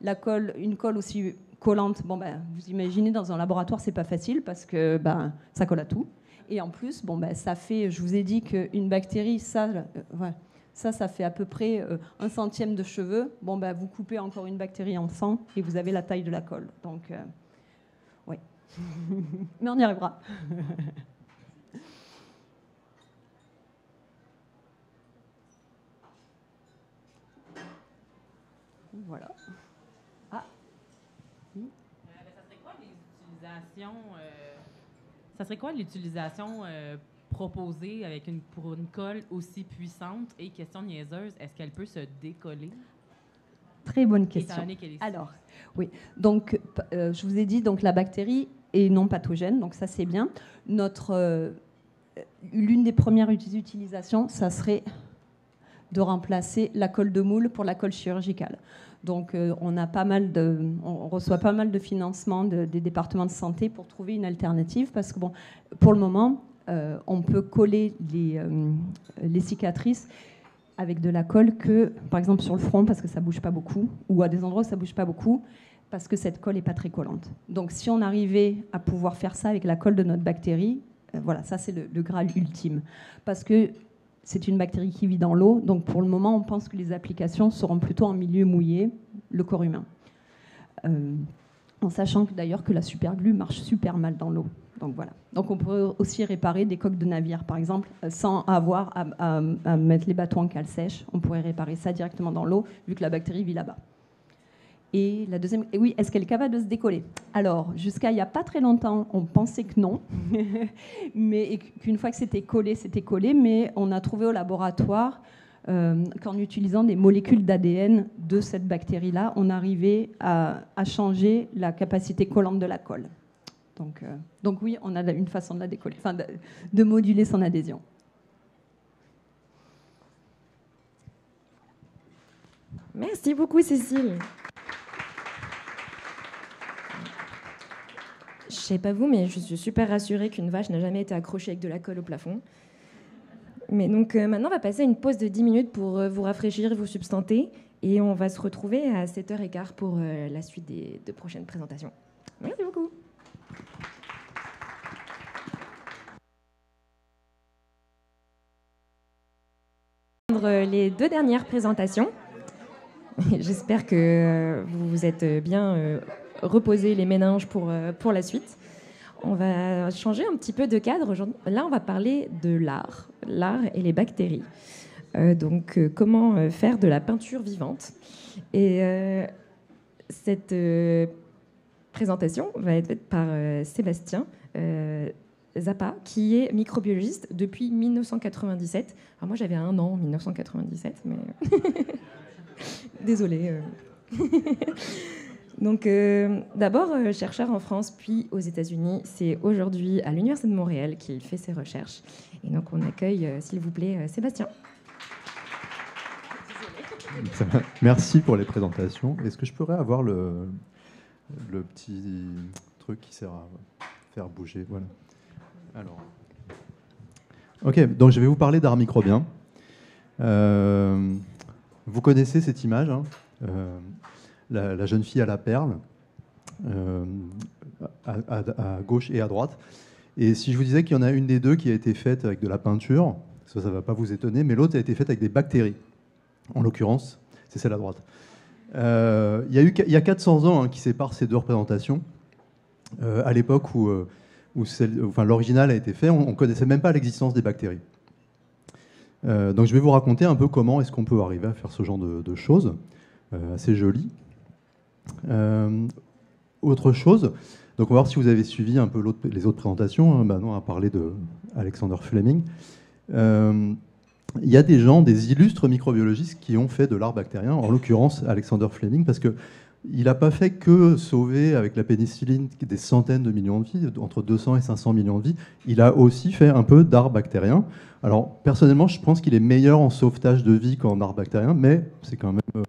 une colle aussi collante. Bon, vous imaginez, dans un laboratoire, c'est pas facile parce que ça colle à tout. Et en plus, ça fait, je vous ai dit qu'une bactérie, ça fait à peu près 1/100 de cheveux. Vous coupez encore une bactérie en 100 et vous avez la taille de la colle. Donc, oui. Mais on y arrivera. Voilà. Ah. Ça serait quoi l'utilisation proposée pour une colle aussi puissante? Et question niaiseuse, est-ce qu'elle peut se décoller? Très bonne question. Alors, oui. Donc, je vous ai dit, donc la bactérie est non pathogène, donc ça c'est bien. L'une des premières utilisations, ça serait de remplacer la colle de moule pour la colle chirurgicale. Donc, on reçoit pas mal de financements des départements de santé pour trouver une alternative, parce que pour le moment, on peut coller les cicatrices avec de la colle que, par exemple, sur le front, parce que ça bouge pas beaucoup, ou à des endroits où ça bouge pas beaucoup, parce que cette colle est pas très collante. Donc, si on arrivait à pouvoir faire ça avec la colle de notre bactérie, voilà, ça c'est le Graal ultime, parce que c'est une bactérie qui vit dans l'eau, donc pour le moment, on pense que les applications seront plutôt en milieu mouillé, le corps humain. En sachant que d'ailleurs que la superglue marche super mal dans l'eau. Donc voilà. Donc on pourrait aussi réparer des coques de navire, par exemple, sans avoir à mettre les bateaux en cale sèche. On pourrait réparer ça directement dans l'eau, vu que la bactérie vit là-bas. Et la deuxième, oui, est-ce qu'elle est capable de se décoller? Alors, jusqu'à il n'y a pas très longtemps, on pensait que non, mais qu'une fois que c'était collé, mais on a trouvé au laboratoire qu'en utilisant des molécules d'ADN de cette bactérie-là, on arrivait à changer la capacité collante de la colle. Donc oui, on a une façon de la décoller, enfin de moduler son adhésion. Merci beaucoup, Cécile. Je ne sais pas vous, mais je suis super rassurée qu'une vache n'a jamais été accrochée avec de la colle au plafond. Mais donc maintenant, on va passer à une pause de 10 minutes pour vous rafraîchir, vous substanter. Et on va se retrouver à 7h15 pour la suite des 2 prochaines présentations. Merci beaucoup. entendre les 2 dernières présentations. J'espère que vous vous êtes bien reposé les méninges pour la suite. On va changer un petit peu de cadre aujourd'hui. Là, on va parler de l'art et les bactéries. Donc, comment faire de la peinture vivante. Et cette présentation va être faite par Sébastien Zappa, qui est microbiologiste depuis 1997. Alors moi, j'avais 1 an en 1997, mais désolée. Donc, d'abord, chercheur en France, puis aux États-Unis. C'est aujourd'hui à l'Université de Montréal qu'il fait ses recherches. Et donc, on accueille, s'il vous plaît, Sébastien. Merci pour les présentations. Est-ce que je pourrais avoir le petit truc qui sert à faire bouger? Voilà. Alors. Ok, donc je vais vous parler d'art microbien. Vous connaissez cette image, hein, la jeune fille à la perle, à gauche et à droite. Et si je vous disais qu'il y en a une des deux qui a été faite avec de la peinture, ça ne va pas vous étonner, mais l'autre a été faite avec des bactéries. En l'occurrence, c'est celle à droite. Il y a 400 ans qui séparent ces deux représentations. À l'époque où l'original a été fait, on ne connaissait même pas l'existence des bactéries. Donc je vais vous raconter un peu comment est-ce qu'on peut arriver à faire ce genre de choses. Assez joli. Autre chose, donc on va voir si vous avez suivi un peu les autres présentations. Maintenant, on va parler de Alexander Fleming. Il y a des gens, des illustres microbiologistes qui ont fait de l'art bactérien, en l'occurrence Alexander Fleming, parce qu'il n'a pas fait que sauver avec la pénicilline des centaines de millions de vies, entre 200 et 500 millions de vies, il a aussi fait un peu d'art bactérien. Alors personnellement, je pense qu'il est meilleur en sauvetage de vie qu'en art bactérien, mais c'est quand même...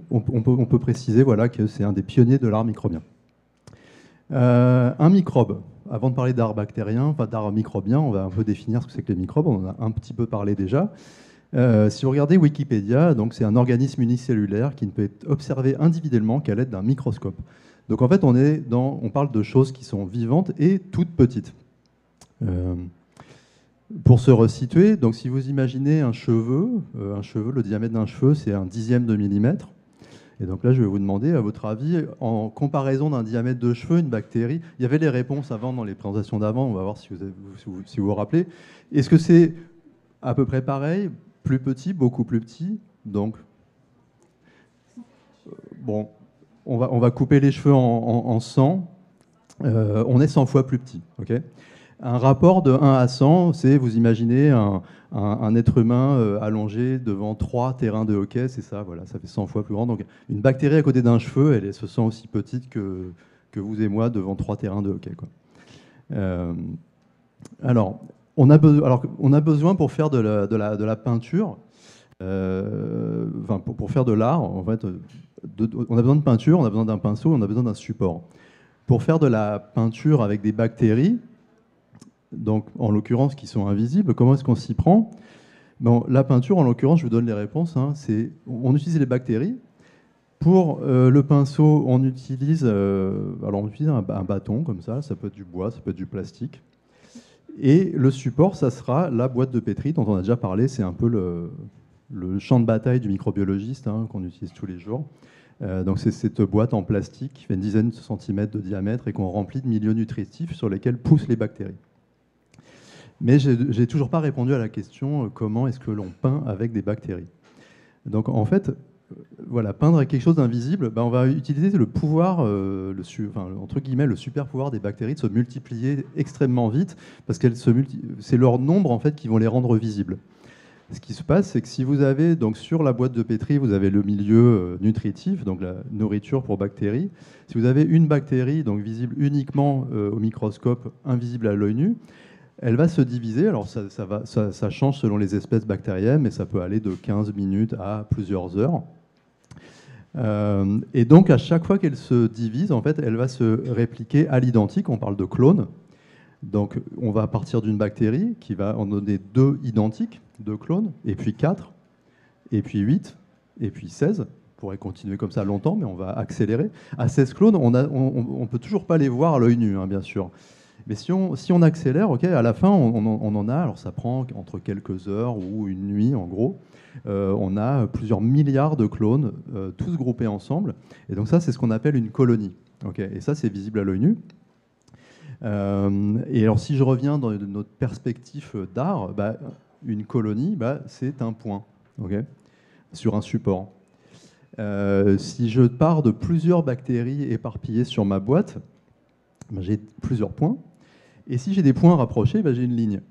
on peut préciser voilà, que c'est un des pionniers de l'art microbien. Un microbe. Avant de parler d'art bactérien, enfin d'art microbien, on va un peu définir ce que c'est que les microbes. On en a un petit peu parlé déjà. Si vous regardez Wikipédia, donc c'est un organisme unicellulaire qui ne peut être observé individuellement qu'à l'aide d'un microscope. Donc en fait, on parle de choses qui sont vivantes et toutes petites. Pour se resituer, donc si vous imaginez un cheveu, le diamètre d'un cheveu, c'est 1/10 de millimètre. Et donc là, je vais vous demander, à votre avis, en comparaison d'un diamètre de cheveux, une bactérie, il y avait les réponses avant dans les présentations d'avant, on va voir si vous vous rappelez. Est-ce que c'est à peu près pareil, plus petit, beaucoup plus petit? Donc, bon, on va couper les cheveux en 100. On est 100 fois plus petit, ok? Un rapport de 1 à 100, c'est, vous imaginez, un être humain allongé devant 3 terrains de hockey, c'est ça, voilà, ça fait 100 fois plus grand. Donc une bactérie à côté d'un cheveu, elle se sent aussi petite que vous et moi devant 3 terrains de hockey, quoi. Alors, on a besoin pour faire de la peinture, pour faire de l'art, en fait, on a besoin de peinture, on a besoin d'un pinceau, on a besoin d'un support. Pour faire de la peinture avec des bactéries, donc en l'occurrence qui sont invisibles, comment est-ce qu'on s'y prend? Bon, la peinture, en l'occurrence, je vous donne les réponses, hein, on utilise les bactéries. Pour le pinceau, on utilise un bâton comme ça peut être du bois, ça peut être du plastique. Et le support, ça sera la boîte de pétri dont on a déjà parlé, c'est un peu le champ de bataille du microbiologiste, hein, qu'on utilise tous les jours. Donc c'est cette boîte en plastique qui fait une dizaine de centimètres de diamètre et qu'on remplit de milieux nutritifs sur lesquels poussent les bactéries. Mais j'ai toujours pas répondu à la question comment est-ce que l'on peint avec des bactéries. Donc en fait, voilà, peindre avec quelque chose d'invisible, on va utiliser le pouvoir, entre guillemets, le super pouvoir des bactéries de se multiplier extrêmement vite, parce que c'est leur nombre en fait qui vont les rendre visibles. Ce qui se passe, c'est que si vous avez, donc sur la boîte de pétri, vous avez le milieu nutritif, donc la nourriture pour bactéries. Si vous avez une bactérie, donc visible uniquement au microscope, invisible à l'œil nu, elle va se diviser. Alors ça change selon les espèces bactériennes, mais ça peut aller de 15 minutes à plusieurs heures. Et donc à chaque fois qu'elle se divise, en fait, elle va se répliquer à l'identique. On parle de clone. Donc on va partir d'une bactérie qui va en donner 2 identiques, 2 clones, et puis 4, et puis 8, et puis 16. On pourrait continuer comme ça longtemps, mais on va accélérer. À 16 clones, on ne peut toujours pas les voir à l'œil nu, hein, bien sûr. Mais si on accélère, à la fin, on en a, alors ça prend entre quelques heures ou une nuit en gros, on a plusieurs milliards de clones, tous groupés ensemble. Et donc ça, c'est ce qu'on appelle une colonie. Et ça, c'est visible à l'œil nu. Et alors, si je reviens dans notre perspective d'art, une colonie, c'est un point sur un support. Si je pars de plusieurs bactéries éparpillées sur ma boîte, j'ai plusieurs points. Et si j'ai des points rapprochés, j'ai une ligne.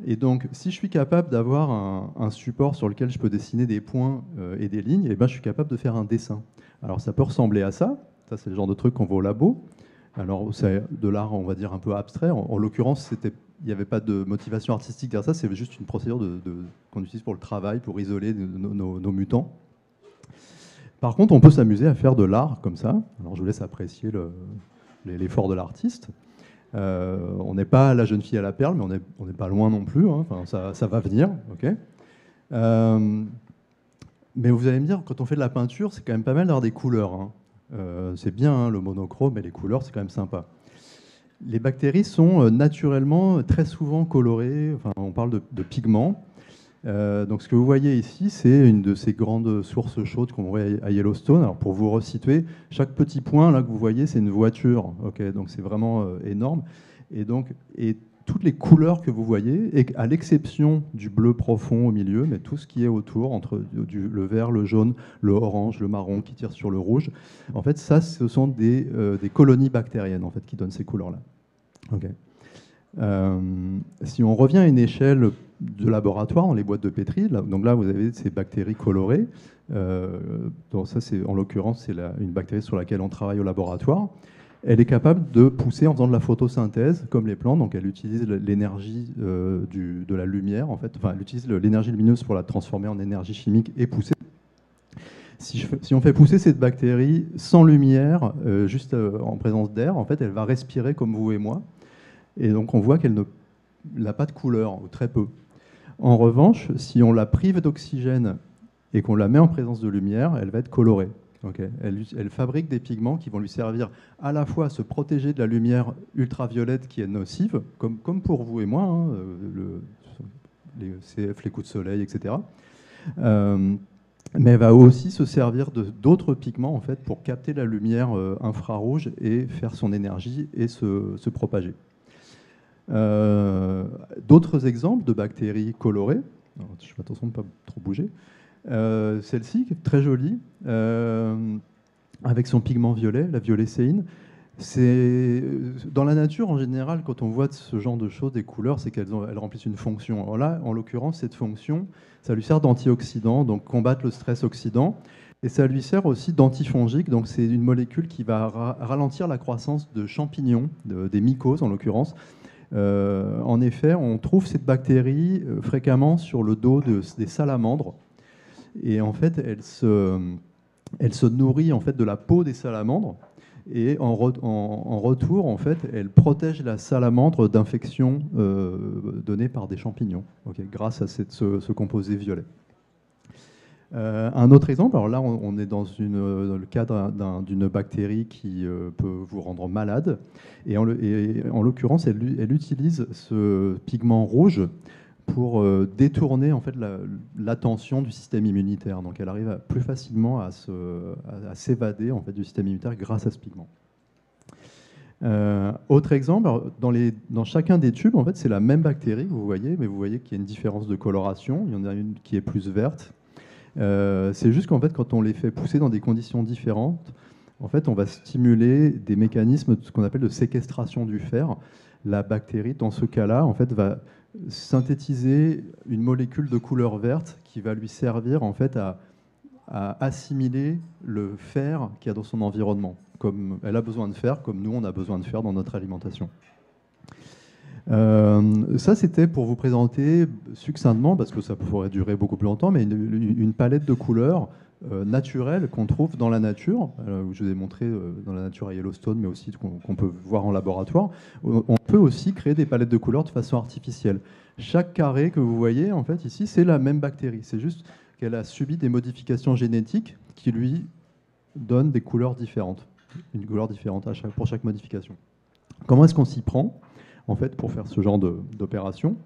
Et donc, si je suis capable d'avoir un support sur lequel je peux dessiner des points et des lignes, je suis capable de faire un dessin. Alors, ça peut ressembler à ça. Ça, c'est le genre de truc qu'on voit au labo. Alors, c'est de l'art, on va dire, un peu abstrait. En l'occurrence, il n'y avait pas de motivation artistique derrière ça. C'est juste une procédure qu'on utilise pour le travail, pour isoler nos mutants. Par contre, on peut s'amuser à faire de l'art comme ça. Alors, je vous laisse apprécier l'effort de l'artiste. On n'est pas la jeune fille à la perle, mais on n'est pas loin non plus. Enfin, ça va venir. Mais vous allez me dire, quand on fait de la peinture, c'est quand même pas mal d'avoir des couleurs. C'est bien le monochrome, mais les couleurs, c'est quand même sympa. Les bactéries sont naturellement très souvent colorées. Enfin, on parle de pigments. Donc ce que vous voyez ici, c'est une de ces grandes sources chaudes qu'on voit à Yellowstone. Alors pour vous resituer, chaque petit point là que vous voyez, c'est une voiture. Donc c'est vraiment énorme. Et toutes les couleurs que vous voyez, et à l'exception du bleu profond au milieu, mais tout ce qui est autour, entre le vert, le jaune, le orange, le marron qui tire sur le rouge, en fait, ça, ce sont des colonies bactériennes en fait, qui donnent ces couleurs-là. Si on revient à une échelle de laboratoire dans les boîtes de pétri, donc là, vous avez ces bactéries colorées. Donc ça, en l'occurrence, c'est une bactérie sur laquelle on travaille au laboratoire. Elle est capable de pousser en faisant de la photosynthèse, comme les plantes. Donc, elle utilise l'énergie de la lumière, en fait. Enfin, elle utilise l'énergie lumineuse pour la transformer en énergie chimique et pousser. Si on fait pousser cette bactérie sans lumière, juste en présence d'air, en fait, elle va respirer comme vous et moi. Et donc, on voit qu'elle n'a pas de couleur, ou très peu. En revanche, si on la prive d'oxygène et qu'on la met en présence de lumière, elle va être colorée. Elle fabrique des pigments qui vont lui servir à la fois à se protéger de la lumière ultraviolette qui est nocive, comme pour vous et moi, les CF, les coups de soleil, etc. Mais elle va aussi se servir d'autres pigments en fait, pour capter la lumière infrarouge et faire son énergie et se propager. D'autres exemples de bactéries colorées, alors, je fais attention de ne pas trop bouger. Celle-ci, qui est très jolie, avec son pigment violet, la violécéine. Dans la nature, en général, quand on voit ce genre de choses, des couleurs, c'est qu'elles remplissent une fonction. Alors là, en l'occurrence, cette fonction, ça lui sert d'antioxydant, donc combattre le stress oxydant, et ça lui sert aussi d'antifongique, donc c'est une molécule qui va ralentir la croissance de champignons, des mycoses en l'occurrence. En effet, on trouve cette bactérie fréquemment sur le dos des salamandres. Et en fait, elle se nourrit en fait de la peau des salamandres. Et en retour, en fait, elle protège la salamandre d'infections données par des champignons, grâce à ce composé violet. Un autre exemple, alors là, on est dans le cadre d'une bactérie qui peut vous rendre malade. Et en l'occurrence, elle utilise ce pigment rouge pour détourner en fait l'attention du système immunitaire. Donc elle arrive plus facilement à s'évader en fait, du système immunitaire grâce à ce pigment. Autre exemple, dans chacun des tubes, en fait, c'est la même bactérie que vous voyez, mais vous voyez qu'il y a une différence de coloration. Il y en a une qui est plus verte. C'est juste qu'en fait, quand on les fait pousser dans des conditions différentes, en fait, on va stimuler des mécanismes de ce qu'on appelle de séquestration du fer. La bactérie, dans ce cas-là, en fait, va synthétiser une molécule de couleur verte qui va lui servir en fait à assimiler le fer qu'il y a dans son environnement. Comme elle a besoin de fer, comme nous on a besoin de fer dans notre alimentation. Ça c'était pour vous présenter succinctement, parce que ça pourrait durer beaucoup plus longtemps, mais une palette de couleurs naturelles qu'on trouve dans la nature. Je vous ai montré dans la nature à Yellowstone, mais aussi qu'on peut voir en laboratoire. On peut aussi créer des palettes de couleurs de façon artificielle. Chaque carré que vous voyez en fait ici, c'est la même bactérie. C'est juste qu'elle a subi des modifications génétiques qui lui donnent des couleurs différentes, une couleur différente pour chaque modification. Comment est-ce qu'on s'y prend, en fait, pour faire ce genre d'opération?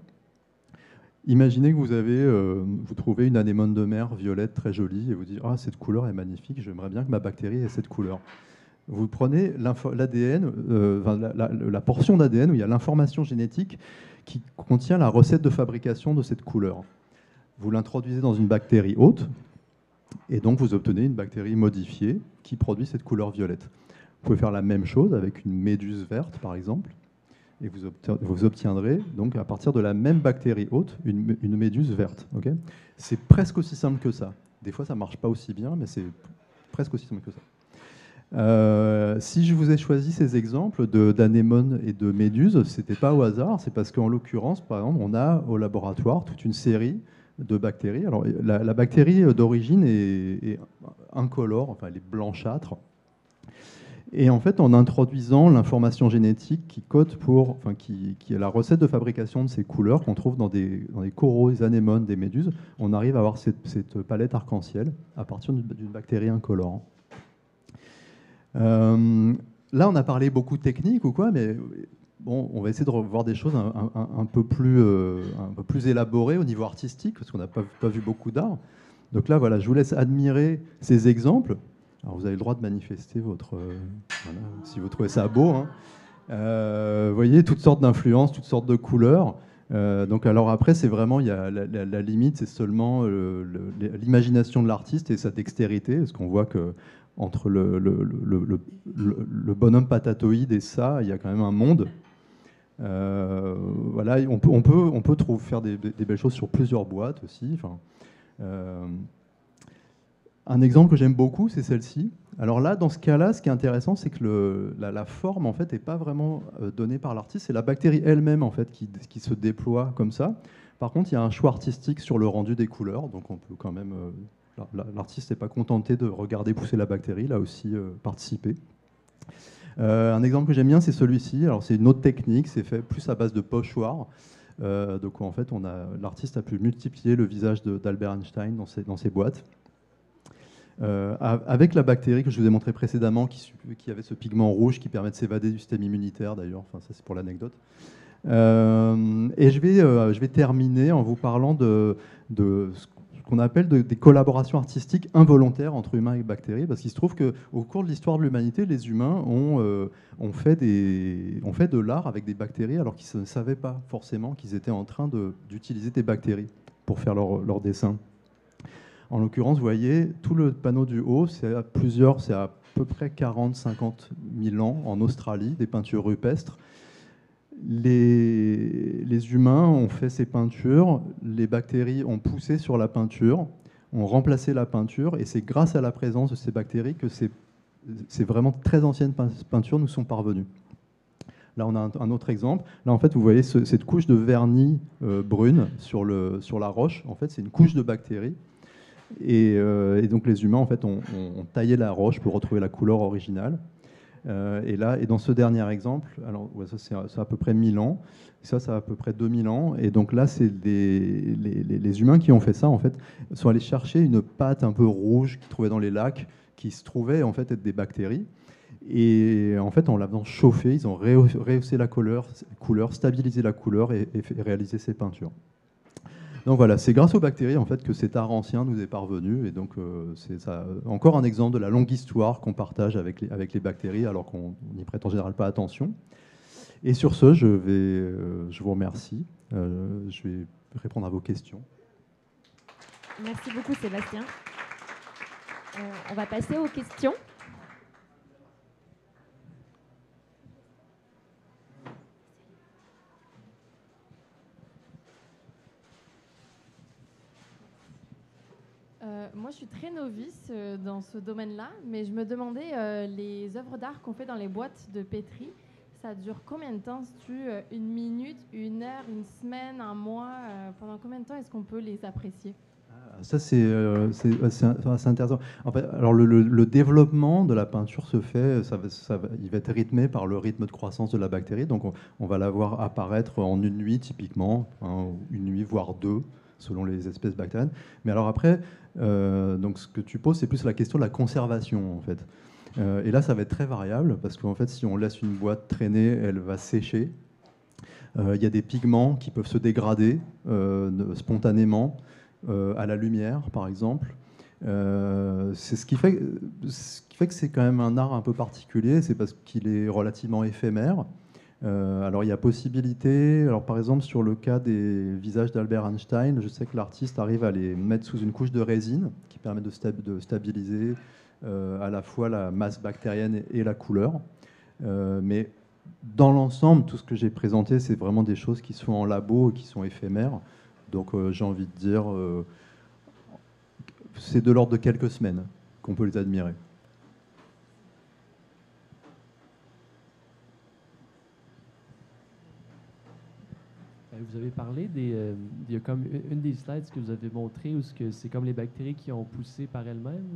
Imaginez que vous trouvez une anémone de mer violette très jolie et vous dites « Ah, cette couleur est magnifique, j'aimerais bien que ma bactérie ait cette couleur ». Vous prenez l'ADN, la portion d'ADN où il y a l'information génétique qui contient la recette de fabrication de cette couleur. Vous l'introduisez dans une bactérie hôte et donc vous obtenez une bactérie modifiée qui produit cette couleur violette. Vous pouvez faire la même chose avec une méduse verte, par exemple, et vous obtiendrez donc à partir de la même bactérie hôte une méduse verte. Okay, c'est presque aussi simple que ça. Des fois, ça ne marche pas aussi bien, mais c'est presque aussi simple que ça. Si je vous ai choisi ces exemples d'anémones et de méduses, ce n'était pas au hasard, c'est parce qu'en l'occurrence, par exemple, on a au laboratoire toute une série de bactéries. Alors, la bactérie d'origine est incolore, enfin elle est blanchâtre. Et en fait, en introduisant l'information génétique qui code qui est la recette de fabrication de ces couleurs qu'on trouve dans des coraux, des anémones, des méduses, on arrive à avoir cette palette arc-en-ciel à partir d'une bactérie incolore. Là, on a parlé beaucoup de technique ou quoi, mais bon, on va essayer de revoir des choses un peu plus élaborées au niveau artistique, parce qu'on n'a pas vu beaucoup d'art. Donc là, voilà, je vous laisse admirer ces exemples. Alors vous avez le droit de manifester si vous trouvez ça beau. Hein. Vous voyez, toutes sortes d'influences, toutes sortes de couleurs. Donc alors après, c'est vraiment, la limite, c'est seulement l'imagination de l'artiste et sa dextérité, parce qu'on voit que entre le bonhomme patatoïde et ça, il y a quand même un monde. Voilà, on peut faire des belles choses sur plusieurs boîtes aussi. Un exemple que j'aime beaucoup, c'est celle-ci. Alors là, dans ce cas-là, ce qui est intéressant, c'est que la forme, en fait, n'est pas vraiment donnée par l'artiste. C'est la bactérie elle-même, en fait, qui se déploie comme ça. Par contre, il y a un choix artistique sur le rendu des couleurs. Donc on peut quand même... l'artiste n'est pas contenté de regarder pousser la bactérie, il a aussi participé. Un exemple que j'aime bien, c'est celui-ci. Alors c'est une autre technique, c'est fait plus à base de pochoirs. Donc en fait, l'artiste a pu multiplier le visage d'Albert Einstein dans ses boîtes. Avec la bactérie que je vous ai montré précédemment, qui avait ce pigment rouge qui permet de s'évader du système immunitaire d'ailleurs, enfin, ça c'est pour l'anecdote. Et je vais terminer en vous parlant de ce qu'on appelle des collaborations artistiques involontaires entre humains et bactéries, parce qu'il se trouve qu'au cours de l'histoire de l'humanité, les humains ont fait de l'art avec des bactéries alors qu'ils ne savaient pas forcément qu'ils étaient en train d'utiliser des bactéries pour faire leur dessin. En l'occurrence, vous voyez, tout le panneau du haut, c'est à peu près 40-50 000 ans en Australie, des peintures rupestres. Les humains ont fait ces peintures, les bactéries ont poussé sur la peinture, ont remplacé la peinture, et c'est grâce à la présence de ces bactéries que ces vraiment très anciennes peintures nous sont parvenues. Là, on a un autre exemple. Là, en fait, vous voyez cette couche de vernis brune sur la roche. En fait, c'est une couche de bactéries. Et donc les humains en fait ont taillé la roche pour retrouver la couleur originale. Et dans ce dernier exemple, alors ouais, ça c'est à peu près 1000 ans, ça a à peu près 2000 ans. Et donc là, c'est les humains qui ont fait ça en fait sont allés chercher une pâte un peu rouge qu'ils trouvaient dans les lacs, qui se trouvait en fait être des bactéries. Et en fait, en la faisant chauffer, ils ont rehaussé la couleur, stabilisé la couleur et réalisé ces peintures. Donc voilà, c'est grâce aux bactéries en fait que cet art ancien nous est parvenu, et donc c'est encore un exemple de la longue histoire qu'on partage avec les bactéries, alors qu'on n'y prête en général pas attention. Et sur ce, je vous remercie. Je vais répondre à vos questions. Merci beaucoup Sébastien. On va passer aux questions. Moi, je suis très novice dans ce domaine-là, mais je me demandais, les œuvres d'art qu'on fait dans les boîtes de pétri, ça dure combien de temps? Une minute, une heure, une semaine, un mois? Pendant combien de temps est-ce qu'on peut les apprécier? Ça, c'est intéressant. En fait, alors, le développement de la peinture se fait, il va être rythmé par le rythme de croissance de la bactérie. Donc, on va la voir apparaître en une nuit, typiquement, hein, une nuit, voire deux, selon les espèces bactériennes. Mais alors après, donc ce que tu poses, c'est plus la question de la conservation, en fait. Et là, ça va être très variable, parce qu'en fait, si on laisse une boîte traîner, elle va sécher. Il y a des pigments qui peuvent se dégrader spontanément à la lumière, par exemple. C'est ce qui fait que c'est quand même un art un peu particulier, c'est parce qu'il est relativement éphémère. Alors il y a possibilité, alors par exemple sur le cas des visages d'Albert Einstein, je sais que l'artiste arrive à les mettre sous une couche de résine qui permet de stabiliser à la fois la masse bactérienne et la couleur. Mais dans l'ensemble, tout ce que j'ai présenté, c'est vraiment des choses qui sont en labo et qui sont éphémères. Donc j'ai envie de dire, c'est de l'ordre de quelques semaines qu'on peut les admirer. Vous avez parlé il y a comme une des slides que vous avez montré où c'est comme les bactéries qui ont poussé par elles-mêmes.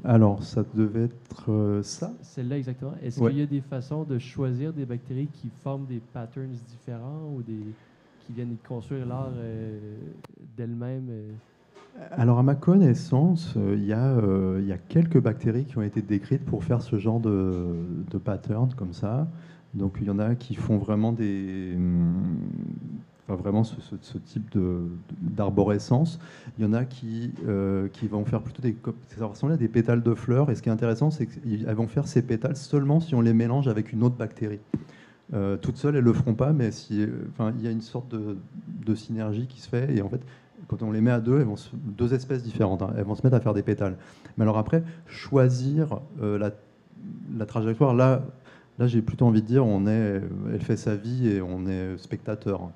Alors, ça devait être ça. Celle-là, exactement. Est-ce Ouais. qu'il y a des façons de choisir des bactéries qui forment des patterns différents ou qui viennent construire l'art d'elles-mêmes Alors, à ma connaissance, il y a quelques bactéries qui ont été décrites pour faire ce genre de pattern comme ça. Donc, il y en a qui font vraiment vraiment ce type d'arborescence. Il y en a qui vont faire plutôt ça ressemble à des pétales de fleurs. Et ce qui est intéressant, c'est qu'elles vont faire ces pétales seulement si on les mélange avec une autre bactérie. Toutes seules, elles ne le feront pas, mais il y a une sorte de synergie qui se fait. Et en fait, quand on les met à deux, deux espèces différentes, hein, elles vont se mettre à faire des pétales. Mais alors après, choisir la trajectoire, là j'ai plutôt envie de dire, elle fait sa vie et on est spectateur.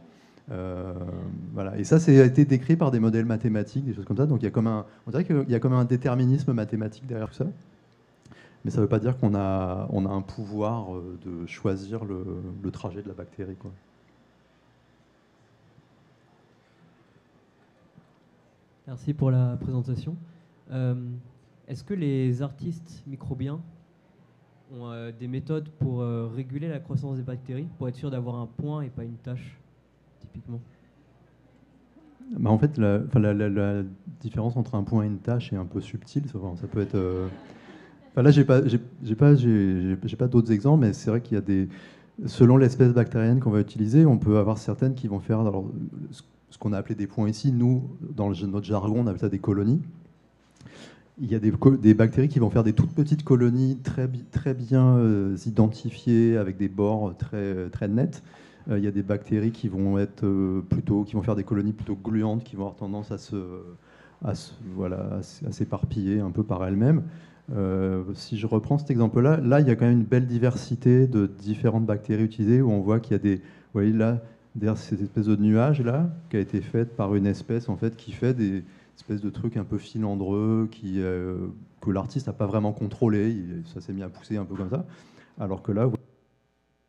Voilà. Et ça, a été décrit par des modèles mathématiques, des choses comme ça. Donc on dirait qu'il y a comme un déterminisme mathématique derrière tout ça. Mais ça ne veut pas dire qu'on a un pouvoir de choisir le trajet de la bactérie, quoi. Merci pour la présentation. Est-ce que les artistes microbiens ont des méthodes pour réguler la croissance des bactéries, pour être sûr d'avoir un point et pas une tâche, typiquement? En fait, la différence entre un point et une tâche est un peu subtile. Ça peut être. Là, j'ai pas d'autres exemples, mais c'est vrai qu'il y a selon l'espèce bactérienne qu'on va utiliser, on peut avoir certaines qui vont faire ce qu'on a appelé des points ici. Nous, dans notre jargon, on appelle ça des colonies. Il y a des bactéries qui vont faire des toutes petites colonies très bien identifiées, avec des bords très nets. Il y a des bactéries qui vont faire des colonies plutôt gluantes, qui vont avoir tendance à s'éparpiller un peu par elles-mêmes. Si je reprends cet exemple-là, il y a quand même une belle diversité de différentes bactéries utilisées, où on voit qu'il y a vous voyez là, derrière cette espèce de nuage là, qui a été faite par une espèce en fait qui fait des espèce de trucs un peu filandreux que l'artiste n'a pas vraiment contrôlé. Ça s'est mis à pousser un peu comme ça. Alors que là,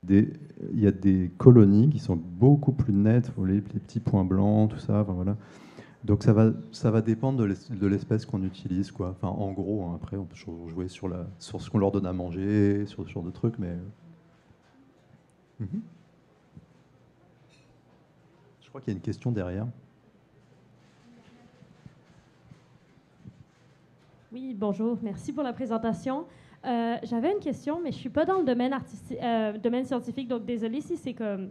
il y a des colonies qui sont beaucoup plus nettes, vous voyez, les petits points blancs, tout ça. Enfin, voilà. Donc ça va dépendre de l'espèce qu'on utilise, quoi. Enfin, en gros, hein, après, on peut jouer sur ce qu'on leur donne à manger, sur ce genre de trucs, mais... Je crois qu'il y a une question derrière. Oui, bonjour. Merci pour la présentation. J'avais une question, mais je ne suis pas dans le domaine scientifique, donc désolée si c'est comme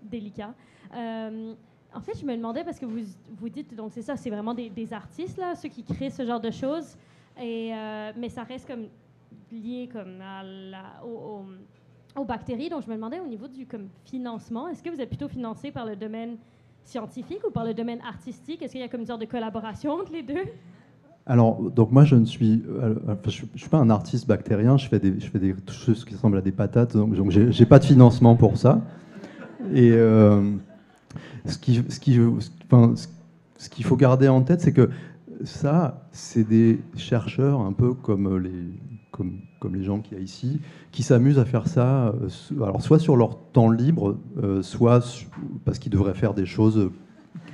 délicat. En fait, je me demandais, parce que vous dites, donc c'est ça, c'est vraiment des artistes, là, ceux qui créent ce genre de choses, mais ça reste comme lié comme aux bactéries. Donc je me demandais au niveau du financement, est-ce que vous êtes plutôt financé par le domaine scientifique ou par le domaine artistique? Est-ce qu'il y a comme une sorte de collaboration entre les deux? Alors, donc moi, je ne suis pas un artiste bactérien. Je fais des choses qui ressemblent à des patates, donc j'ai pas de financement pour ça. Et ce qu'il faut garder en tête, c'est que ça, c'est des chercheurs un peu comme les gens qu'il y a ici, qui s'amusent à faire ça, alors soit sur leur temps libre, soit parce qu'ils devraient faire des choses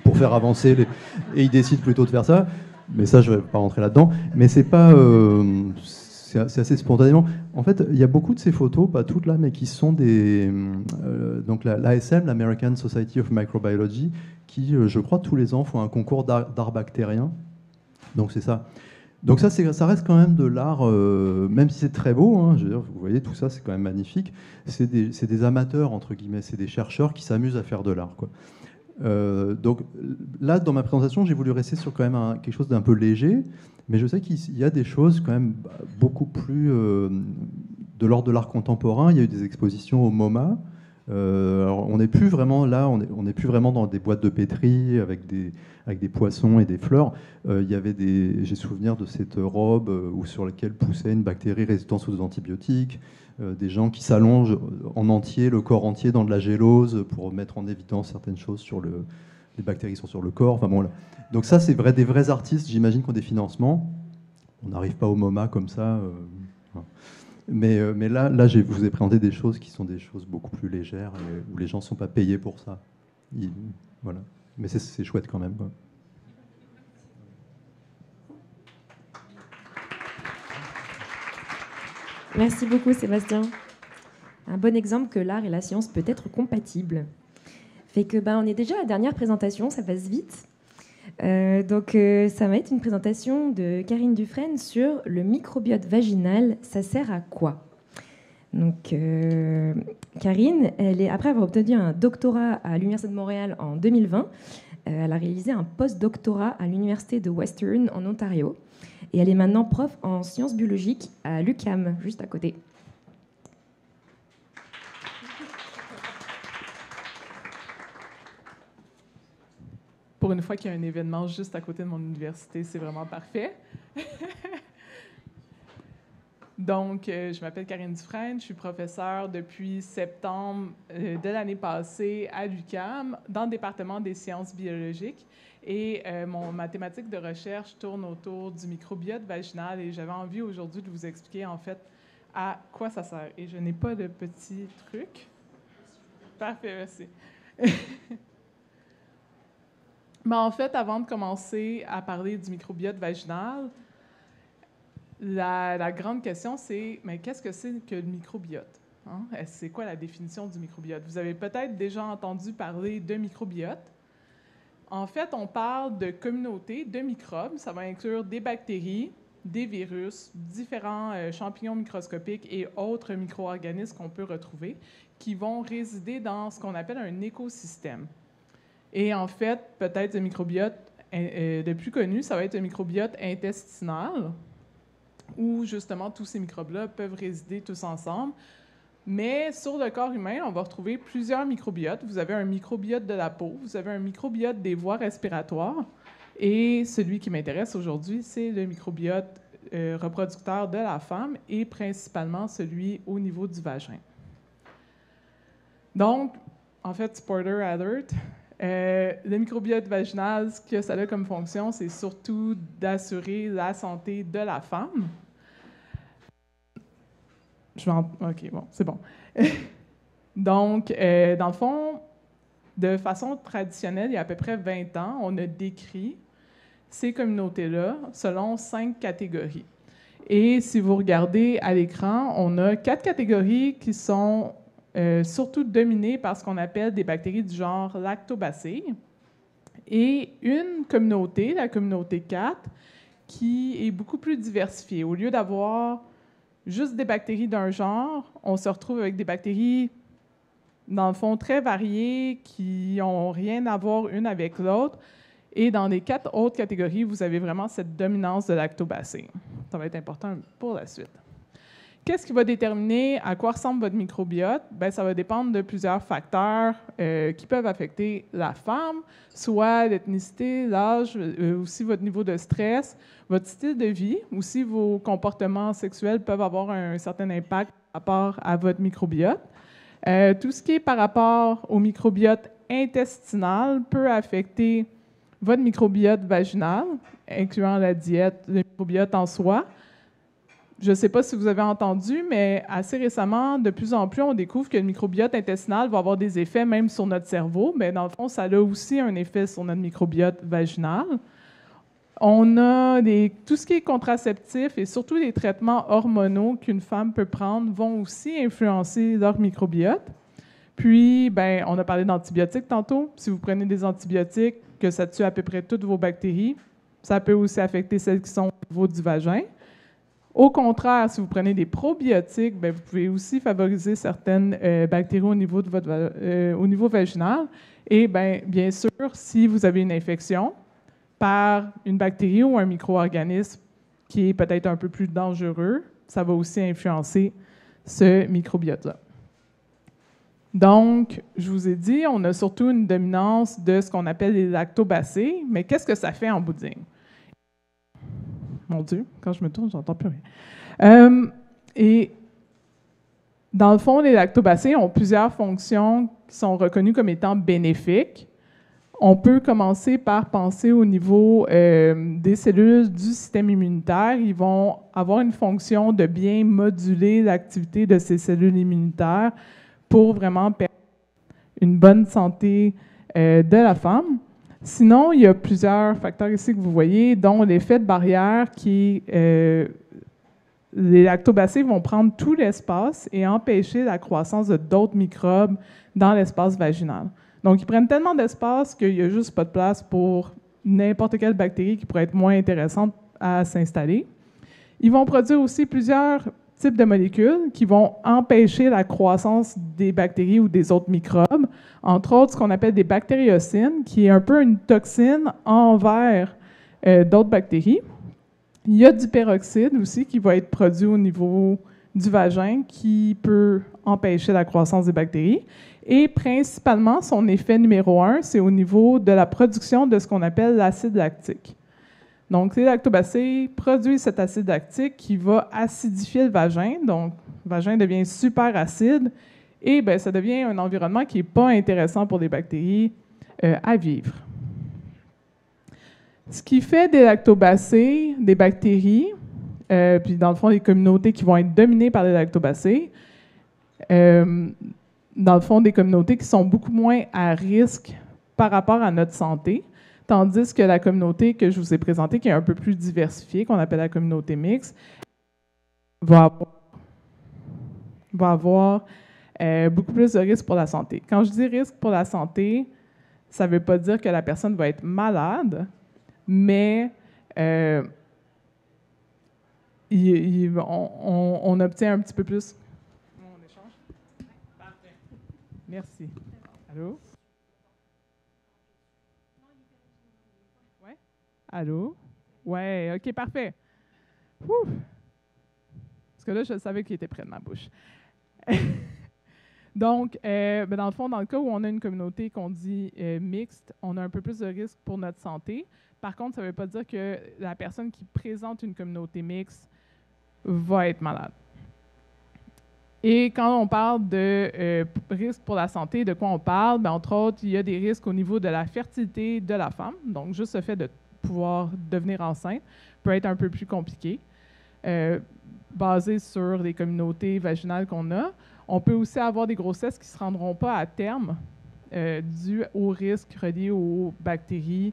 pour faire avancer, et ils décident plutôt de faire ça. Mais ça, je ne vais pas rentrer là-dedans. Mais c'est pas, c'est assez spontanément. En fait, il y a beaucoup de ces photos, pas toutes là, mais qui sont donc l'ASM, l'American Society of Microbiology, qui, je crois, tous les ans font un concours d'art bactérien. Donc c'est ça. Donc ça reste quand même de l'art, même si c'est très beau, hein, je veux dire, vous voyez, tout ça, c'est quand même magnifique. C'est des amateurs, entre guillemets, c'est des chercheurs qui s'amusent à faire de l'art, quoi. Donc là, dans ma présentation, j'ai voulu rester sur quand même quelque chose d'un peu léger, mais je sais qu'il y a des choses quand même beaucoup plus de l'ordre de l'art contemporain. Il y a eu des expositions au MoMA. Alors on n'est plus vraiment là, on n'est plus vraiment dans des boîtes de pétri avec des poissons et des fleurs. Il y avait j'ai souvenir de cette robe sur laquelle poussait une bactérie résistante aux antibiotiques, des gens qui s'allongent en entier, le corps entier dans de la gélose pour mettre en évidence certaines choses sur les bactéries qui sont sur le corps. Enfin bon, là. Donc ça, c'est des vrais artistes, j'imagine, qui ont des financements. On n'arrive pas au MoMA comme ça. Voilà. Mais là, je vous ai présenté des choses qui sont des choses beaucoup plus légères, où les gens ne sont pas payés pour ça. Voilà. Mais c'est chouette quand même, quoi. Merci beaucoup, Sébastien. Un bon exemple que l'art et la science peut être compatibles. Fait que on est déjà à la dernière présentation, ça passe vite. Donc ça va être une présentation de Karine Dufresne sur le microbiote vaginal, ça sert à quoi? Donc Karine, après avoir obtenu un doctorat à l'Université de Montréal en 2020, elle a réalisé un post-doctorat à l'Université de Western en Ontario. Et elle est maintenant prof en sciences biologiques à l'UQAM, juste à côté. Pour une fois qu'il y a un événement juste à côté de mon université, c'est vraiment parfait. Donc, je m'appelle Karine Dufresne, je suis professeure depuis septembre de l'année passée à l'UQAM dans le département des sciences biologiques. Et ma thématique de recherche tourne autour du microbiote vaginal et j'avais envie aujourd'hui de vous expliquer en fait à quoi ça sert. Et je n'ai pas de petit truc. Parfait, merci. Mais en fait, avant de commencer à parler du microbiote vaginal, la grande question, c'est mais qu'est-ce que c'est que le microbiote? Hein? C'est quoi la définition du microbiote? Vous avez peut-être déjà entendu parler de microbiote. En fait, on parle de communautés de microbes. Ça va inclure des bactéries, des virus, différents champignons microscopiques et autres micro-organismes qu'on peut retrouver qui vont résider dans ce qu'on appelle un écosystème. Et en fait, peut-être le microbiote le plus connu, ça va être le microbiote intestinal, où justement tous ces microbes-là peuvent résider tous ensemble. Mais sur le corps humain, on va retrouver plusieurs microbiotes. Vous avez un microbiote de la peau, vous avez un microbiote des voies respiratoires, et celui qui m'intéresse aujourd'hui, c'est le microbiote reproducteur de la femme, et principalement celui au niveau du vagin. Donc, en fait, spoiler alert, le microbiote vaginal, ce que ça a comme fonction, c'est surtout d'assurer la santé de la femme. OK, bon, c'est bon. Donc, dans le fond, de façon traditionnelle, il y a à peu près 20 ans, on a décrit ces communautés-là selon 5 catégories. Et si vous regardez à l'écran, on a 4 catégories qui sont surtout dominées par ce qu'on appelle des bactéries du genre Lactobacilles, et une communauté, la communauté 4, qui est beaucoup plus diversifiée. Au lieu d'avoir juste des bactéries d'un genre, on se retrouve avec des bactéries, dans le fond, très variées, qui n'ont rien à voir une avec l'autre. Et dans les 4 autres catégories, vous avez vraiment cette dominance de lactobacilles. Ça va être important pour la suite. Qu'est-ce qui va déterminer à quoi ressemble votre microbiote? Bien, ça va dépendre de plusieurs facteurs qui peuvent affecter la femme, soit l'ethnicité, l'âge, aussi votre niveau de stress, votre style de vie, aussi vos comportements sexuels peuvent avoir un certain impact par rapport à votre microbiote. Tout ce qui est par rapport au microbiote intestinal peut affecter votre microbiote vaginal, incluant la diète, le microbiote en soi. Je ne sais pas si vous avez entendu, mais assez récemment, de plus en plus, on découvre que le microbiote intestinal va avoir des effets même sur notre cerveau. Mais dans le fond, ça a aussi un effet sur notre microbiote vaginal. On a tout ce qui est contraceptif et surtout les traitements hormonaux qu'une femme peut prendre vont aussi influencer leur microbiote. Puis, on a parlé d'antibiotiques tantôt. Si vous prenez des antibiotiques, que ça tue à peu près toutes vos bactéries, Ça peut aussi affecter celles qui sont au niveau du vagin. Au contraire, si vous prenez des probiotiques, bien, vous pouvez aussi favoriser certaines bactéries au niveau, au niveau vaginal. Et bien sûr, si vous avez une infection par une bactérie ou un micro-organisme qui est peut-être un peu plus dangereux, ça va aussi influencer ce microbiote-là. Donc, je vous ai dit, on a surtout une dominance de ce qu'on appelle les lactobacilles, mais qu'est-ce que ça fait en bout de ligne? Mon Dieu, quand je me tourne, je n'entends plus rien. Et dans le fond, les lactobacilles ont plusieurs fonctions qui sont reconnues comme étant bénéfiques. On peut commencer par penser au niveau des cellules du système immunitaire. Ils vont avoir une fonction de bien moduler l'activité de ces cellules immunitaires pour vraiment permettre une bonne santé de la femme. Sinon, il y a plusieurs facteurs ici que vous voyez, dont l'effet de barrière qui... les lactobacilles vont prendre tout l'espace et empêcher la croissance de d'autres microbes dans l'espace vaginal. Donc, ils prennent tellement d'espace qu'il n'y a juste pas de place pour n'importe quelle bactérie qui pourrait être moins intéressante à s'installer. Ils vont produire aussi plusieurs types de molécules qui vont empêcher la croissance des bactéries ou des autres microbes, entre autres ce qu'on appelle des bactériocines, qui est un peu une toxine envers d'autres bactéries. Il y a du peroxyde aussi qui va être produit au niveau du vagin qui peut empêcher la croissance des bactéries. Et principalement, son effet numéro 1, c'est au niveau de la production de ce qu'on appelle l'acide lactique. Donc, les lactobacilles produisent cet acide lactique qui va acidifier le vagin. Donc, le vagin devient super acide et bien, ça devient un environnement qui n'est pas intéressant pour les bactéries à vivre. Ce qui fait des lactobacilles des bactéries, puis dans le fond, des communautés qui vont être dominées par les lactobacilles, dans le fond, des communautés qui sont beaucoup moins à risque par rapport à notre santé, tandis que la communauté que je vous ai présentée, qui est un peu plus diversifiée, qu'on appelle la communauté mixte, va avoir beaucoup plus de risques pour la santé. Quand je dis risque pour la santé, ça ne veut pas dire que la personne va être malade, mais on obtient un petit peu plus. On échange? Parfait. Merci. Allô? Ouais? Allô? Ouais, OK, parfait. Ouh. Parce que là, je savais qu'il était près de ma bouche. Donc, dans le fond, dans le cas où on a une communauté qu'on dit mixte, on a un peu plus de risque pour notre santé. Par contre, ça ne veut pas dire que la personne qui présente une communauté mixte va être malade. Et quand on parle de risque pour la santé, de quoi on parle? Bien, entre autres, il y a des risques au niveau de la fertilité de la femme. Donc, juste le fait de pouvoir devenir enceinte peut être un peu plus compliqué, basé sur les communautés vaginales qu'on a. On peut aussi avoir des grossesses qui ne se rendront pas à terme dû aux risques reliés aux bactéries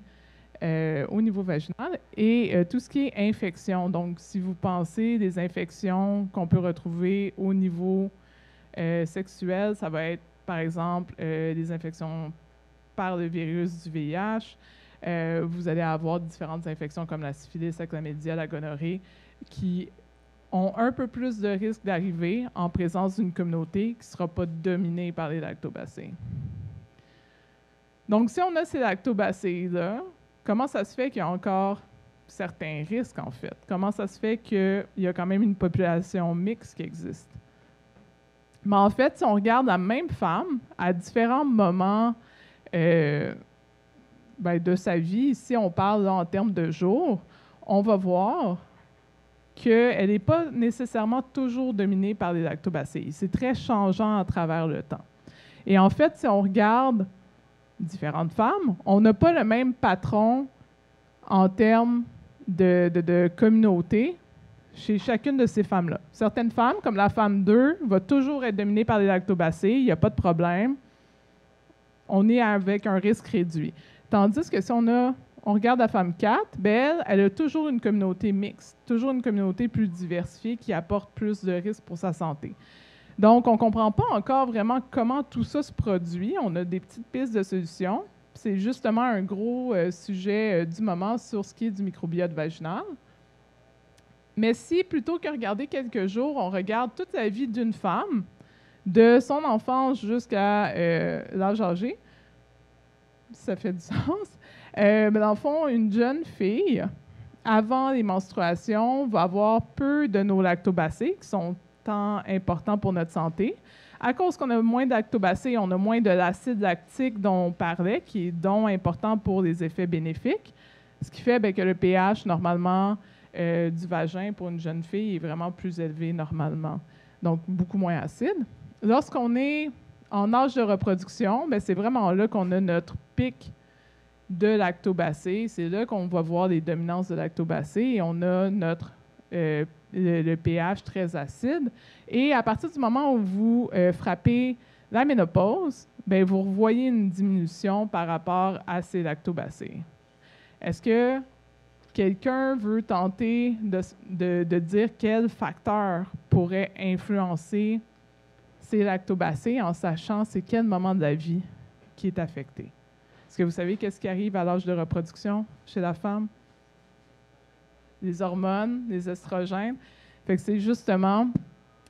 au niveau vaginal et tout ce qui est infection. Donc, si vous pensez des infections qu'on peut retrouver au niveau sexuel, ça va être, par exemple, des infections par le virus du VIH. Vous allez avoir différentes infections comme la syphilis, la chlamydia, la gonorrhée, qui ont un peu plus de risque d'arriver en présence d'une communauté qui ne sera pas dominée par les lactobacilles. Donc, si on a ces lactobacilles-là, comment ça se fait qu'il y a encore certains risques, en fait? Comment ça se fait qu'il y a quand même une population mixte qui existe? Mais en fait, si on regarde la même femme à différents moments de sa vie, ici on parle là, en termes de jours, on va voir qu'elle n'est pas nécessairement toujours dominée par les lactobacilles. C'est très changeant à travers le temps. Et en fait, si on regarde différentes femmes, on n'a pas le même patron en termes de communauté chez chacune de ces femmes-là. Certaines femmes, comme la femme 2, va toujours être dominée par les lactobacilles, il n'y a pas de problème. On est avec un risque réduit. Tandis que si on regarde la femme 4, ben elle a toujours une communauté mixte, toujours une communauté plus diversifiée qui apporte plus de risques pour sa santé. Donc, on ne comprend pas encore vraiment comment tout ça se produit. On a des petites pistes de solutions, C'est justement un gros sujet du moment sur ce qui est du microbiote vaginal. Mais si, plutôt que regarder quelques jours, on regarde toute la vie d'une femme, de son enfance jusqu'à l'âge âgé, ça fait du sens. Mais dans le fond, une jeune fille, avant les menstruations, va avoir peu de nos lactobacilles, qui sont tant importants pour notre santé. À cause qu'on a moins de lactobacilles, on a moins de l'acide lactique dont on parlait, qui est donc important pour les effets bénéfiques, ce qui fait que le pH, normalement, du vagin pour une jeune fille est vraiment plus élevé normalement, donc beaucoup moins acide. Lorsqu'on est en âge de reproduction, c'est vraiment là qu'on a notre pic de lactobacilles. C'est là qu'on va voir les dominances de lactobacilles et on a notre le pH très acide. Et à partir du moment où vous frappez la ménopause, vous voyez une diminution par rapport à ces lactobacilles. Est-ce que quelqu'un veut tenter de dire quel facteur pourrait influencer ces lactobacilles en sachant c'est quel moment de la vie qui est affecté? Est-ce que vous savez qu'est-ce qui arrive à l'âge de reproduction chez la femme? Les hormones, les estrogènes. Fait que c'est justement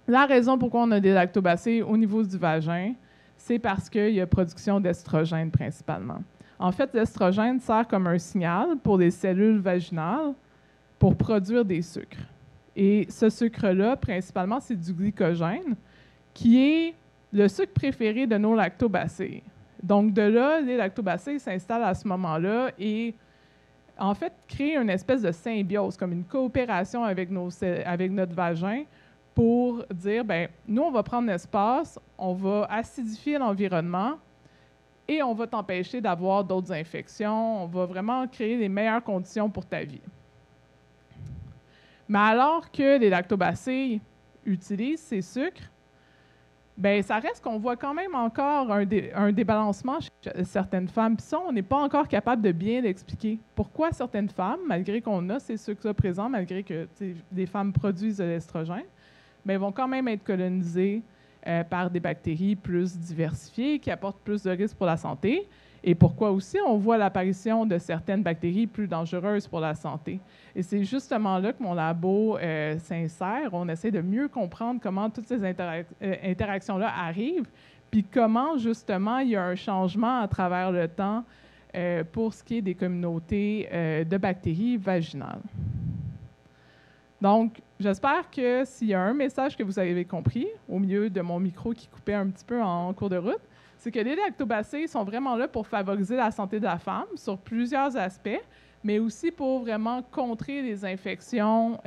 la raison pourquoi on a des lactobacilles au niveau du vagin, c'est parce qu'il y a production d'estrogènes principalement. En fait, l'estrogène sert comme un signal pour les cellules vaginales pour produire des sucres. Et ce sucre-là, principalement, c'est du glycogène, qui est le sucre préféré de nos lactobacilles. Donc, de là, les lactobacilles s'installent à ce moment-là et, en fait, créent une espèce de symbiose, comme une coopération avec notre vagin pour dire, nous, on va prendre l'espace, on va acidifier l'environnement, et on va t'empêcher d'avoir d'autres infections. On va vraiment créer les meilleures conditions pour ta vie. Mais alors que les lactobacilles utilisent ces sucres, ça reste qu'on voit quand même encore un débalancement chez certaines femmes. Puis ça, on n'est pas encore capable de bien l'expliquer. Pourquoi certaines femmes, malgré qu'on a ces sucres-là présents, malgré que les femmes produisent de l'estrogène, vont quand même être colonisées par des bactéries plus diversifiées qui apportent plus de risques pour la santé. Et pourquoi aussi on voit l'apparition de certaines bactéries plus dangereuses pour la santé. Et c'est justement là que mon labo s'insère. On essaie de mieux comprendre comment toutes ces interactions-là arrivent, puis comment justement il y a un changement à travers le temps pour ce qui est des communautés de bactéries vaginales. Donc, j'espère que s'il y a un message que vous avez compris, au milieu de mon micro qui coupait un petit peu en cours de route, c'est que les lactobacilles sont vraiment là pour favoriser la santé de la femme sur plusieurs aspects, mais aussi pour vraiment contrer les infections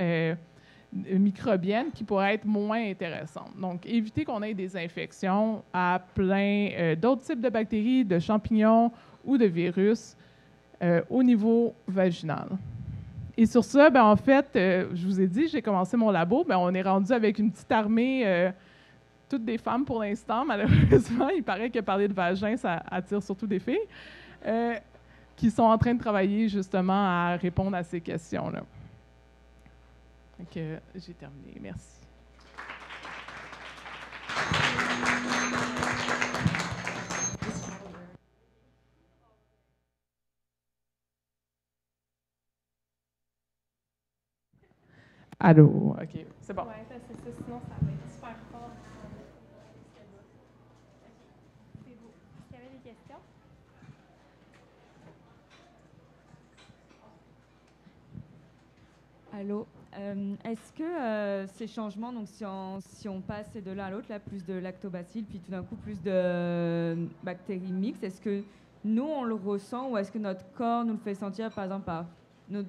microbiennes qui pourraient être moins intéressantes. Donc, éviter qu'on ait des infections à plein d'autres types de bactéries, de champignons ou de virus au niveau vaginal. Et sur ça, en fait, je vous ai dit, j'ai commencé mon labo, on est rendu avec une petite armée, toutes des femmes pour l'instant, malheureusement. Il paraît que parler de vagin, ça attire surtout des filles, qui sont en train de travailler justement à répondre à ces questions-là. Donc, j'ai terminé. Merci. Allô, OK, c'est bon. Oui, c'est ça, sinon ça va être super fort. C'est beau. Est-ce qu'il y avait des questions? Allô, est-ce que ces changements, donc si on passe de l'un à l'autre, là, plus de lactobacilles, puis tout d'un coup plus de bactéries mixtes, est-ce que nous, on le ressent ou est-ce que notre corps nous le fait sentir, par exemple, par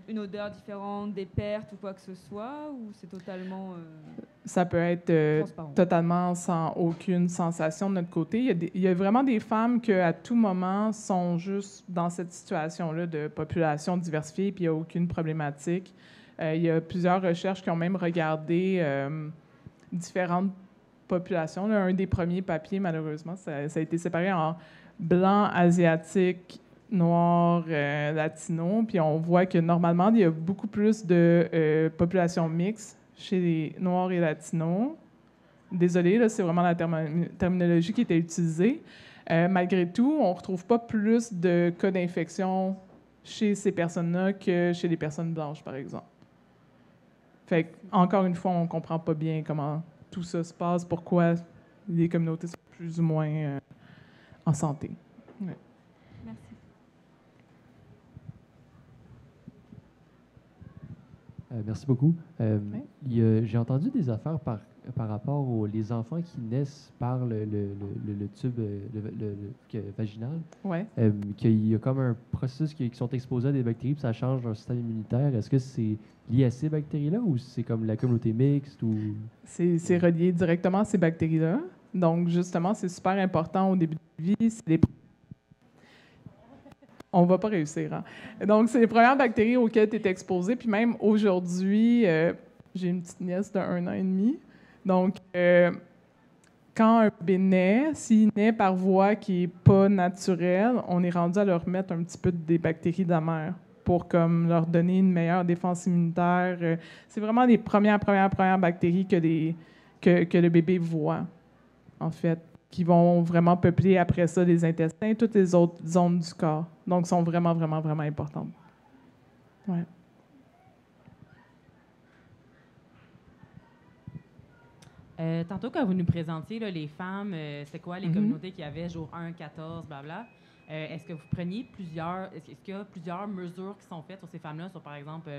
une odeur différente, des pertes ou quoi que ce soit, ou c'est totalement ça peut être totalement sans aucune sensation de notre côté. Il y a vraiment des femmes qui, à tout moment, sont juste dans cette situation-là de population diversifiée, puis il n'y a aucune problématique. Il y a plusieurs recherches qui ont même regardé différentes populations. Là, un des premiers papiers, malheureusement, ça a été séparé en blanc, asiatique, noir, latino. Puis on voit que normalement, il y a beaucoup plus de populations mixtes chez les noirs et latinos. Désolée, là, c'est vraiment la terminologie qui était utilisée. Malgré tout, on ne retrouve pas plus de cas d'infection chez ces personnes-là que chez les personnes blanches, par exemple. Fait que, encore une fois, on ne comprend pas bien comment tout ça se passe, pourquoi les communautés sont plus ou moins en santé. Ouais. Merci. Merci beaucoup. J'ai entendu des affaires par rapport aux les enfants qui naissent par le tube vaginal. Ouais. Qu'il y a comme un processus qui sont exposés à des bactéries puis ça change leur système immunitaire. Est-ce que c'est lié à ces bactéries-là ou c'est comme la communauté mixte? Ou... C'est relié directement à ces bactéries-là. Donc, justement, c'est super important au début de vie. On ne va pas réussir. Hein? Donc, c'est les premières bactéries auxquelles tu es exposé. Puis même aujourd'hui, j'ai une petite nièce de 1 an et demi. Donc, quand un bébé naît, s'il naît par voie qui n'est pas naturelle, on est rendu à leur mettre un petit peu des bactéries de la mère pour comme, leur donner une meilleure défense immunitaire. C'est vraiment les premières bactéries que le bébé voit, en fait, qui vont vraiment peupler après ça les intestins et toutes les autres zones du corps. Donc, sont vraiment importantes. Ouais. Tantôt, quand vous nous présentiez là, les femmes, c'est quoi les communautés qu'il y avait, jour 1, 14, blabla. Est-ce que vous preniez est-ce qu'il y a plusieurs mesures qui sont faites sur ces femmes-là, sur par exemple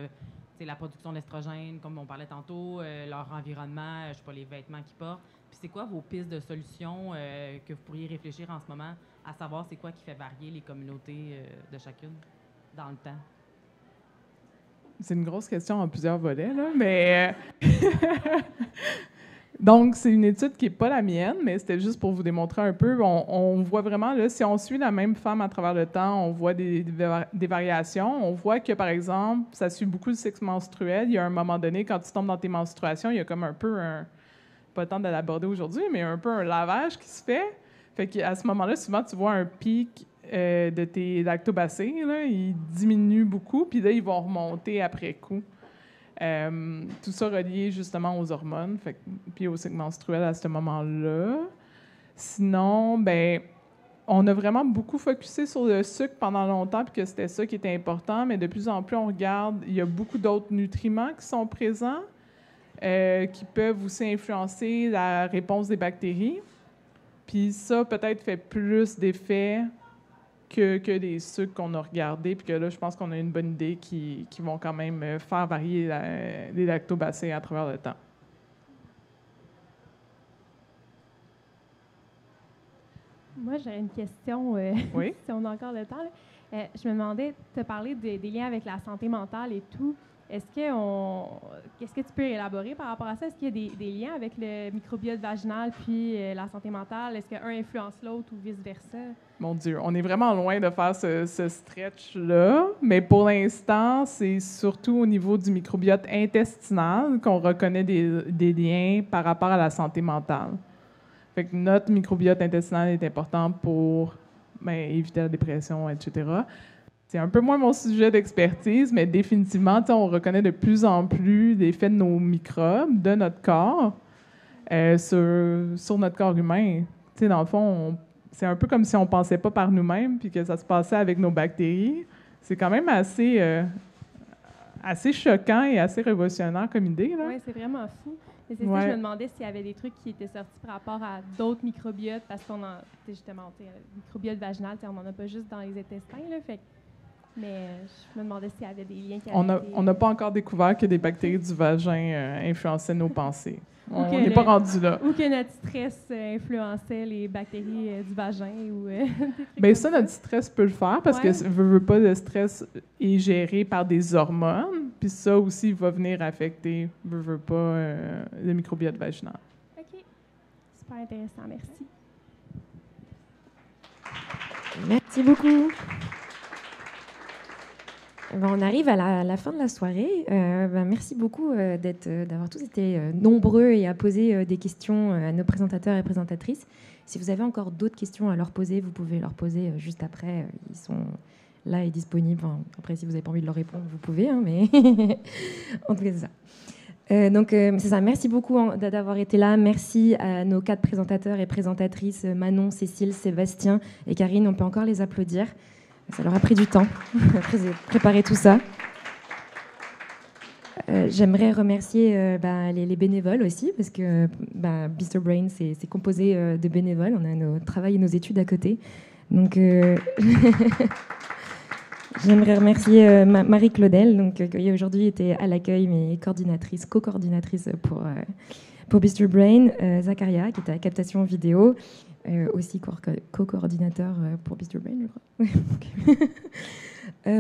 la production d'estrogène, comme on parlait tantôt, leur environnement, je sais pas, les vêtements qu'ils portent. Puis c'est quoi vos pistes de solutions que vous pourriez réfléchir en ce moment, à savoir c'est quoi qui fait varier les communautés de chacune dans le temps? C'est une grosse question en plusieurs volets, là, mais... Donc, c'est une étude qui n'est pas la mienne, mais c'était juste pour vous démontrer un peu. On voit vraiment, là, si on suit la même femme à travers le temps, on voit des variations. On voit que, par exemple, ça suit beaucoup le cycle menstruel. Il y a un moment donné, quand tu tombes dans tes menstruations, il y a comme un peu pas le temps de l'aborder aujourd'hui, mais un peu un lavage qui se fait. Fait qu'à ce moment-là, souvent, tu vois un pic de tes lactobacilles. Là, ils diminuent beaucoup, puis là, ils vont remonter après coup. Tout ça relié justement aux hormones, puis au cycle menstruel à ce moment-là. Sinon, ben, on a vraiment beaucoup focusé sur le sucre pendant longtemps, puis que c'était ça qui était important, mais de plus en plus, on regarde, il y a beaucoup d'autres nutriments qui sont présents, qui peuvent aussi influencer la réponse des bactéries. Puis ça, peut-être, fait plus d'effet que les sucres qu'on a regardés, puis que là, je pense qu'on a une bonne idée qui vont quand même faire varier les lactobacilles à travers le temps. Moi, j'ai une question, oui? si on a encore le temps. Je me demandais, tu as parlé des liens avec la santé mentale et tout. Qu'est-ce que tu peux élaborer par rapport à ça? Est-ce qu'il y a des liens avec le microbiote vaginal puis la santé mentale? Est-ce qu'un influence l'autre ou vice-versa? Mon Dieu, on est vraiment loin de faire ce stretch-là, mais pour l'instant, c'est surtout au niveau du microbiote intestinal qu'on reconnaît des liens par rapport à la santé mentale. Fait que notre microbiote intestinal est important pour éviter la dépression, etc. C'est un peu moins mon sujet d'expertise, mais définitivement, on reconnaît de plus en plus l'effet de nos microbes, de notre corps, sur notre corps humain. T'sais, dans le fond, c'est un peu comme si on ne pensait pas par nous-mêmes, puis que ça se passait avec nos bactéries. C'est quand même assez choquant et assez révolutionnaire comme idée. Oui, c'est vraiment fou. Et c'est ça, je me demandais s'il y avait des trucs qui étaient sortis par rapport à d'autres microbiotes, parce qu'on a, justement, le microbiote vaginal, on n'en a pas juste dans les intestins, là, fait. Mais je me demandais s'il y avait des liens qui On n'a pas encore découvert que des bactéries du vagin influençaient nos pensées. On n'est pas rendu là. Ou que notre stress influençait les bactéries du vagin. Bien, ça, notre stress peut le faire parce que, veut pas, le stress est géré par des hormones. Puis ça aussi va venir affecter, veut pas, le microbiote vaginal. OK. Super intéressant. Merci. Merci beaucoup. On arrive à la fin de la soirée. Merci beaucoup d'avoir tous été nombreux et à poser des questions à nos présentateurs et présentatrices. Si vous avez encore d'autres questions à leur poser, vous pouvez leur poser juste après. Ils sont là et disponibles. Enfin, après, si vous n'avez pas envie de leur répondre, vous pouvez, hein, mais en tout cas, c'est ça. C'est ça. Merci beaucoup d'avoir été là. Merci à nos 4 présentateurs et présentatrices, Manon, Cécile, Sébastien et Karine. On peut encore les applaudir. Ça leur a pris du temps de préparer tout ça. J'aimerais remercier les bénévoles aussi, parce que Bistro Brain, c'est composé de bénévoles. On a nos travail et nos études à côté. Donc, j'aimerais remercier Marie Claudel, qui aujourd'hui était à l'accueil, mais co-coordinatrice pour Bistro Brain. Zacharia, qui était à la captation vidéo, aussi co-coordinateur pour Bistro Brain, je crois.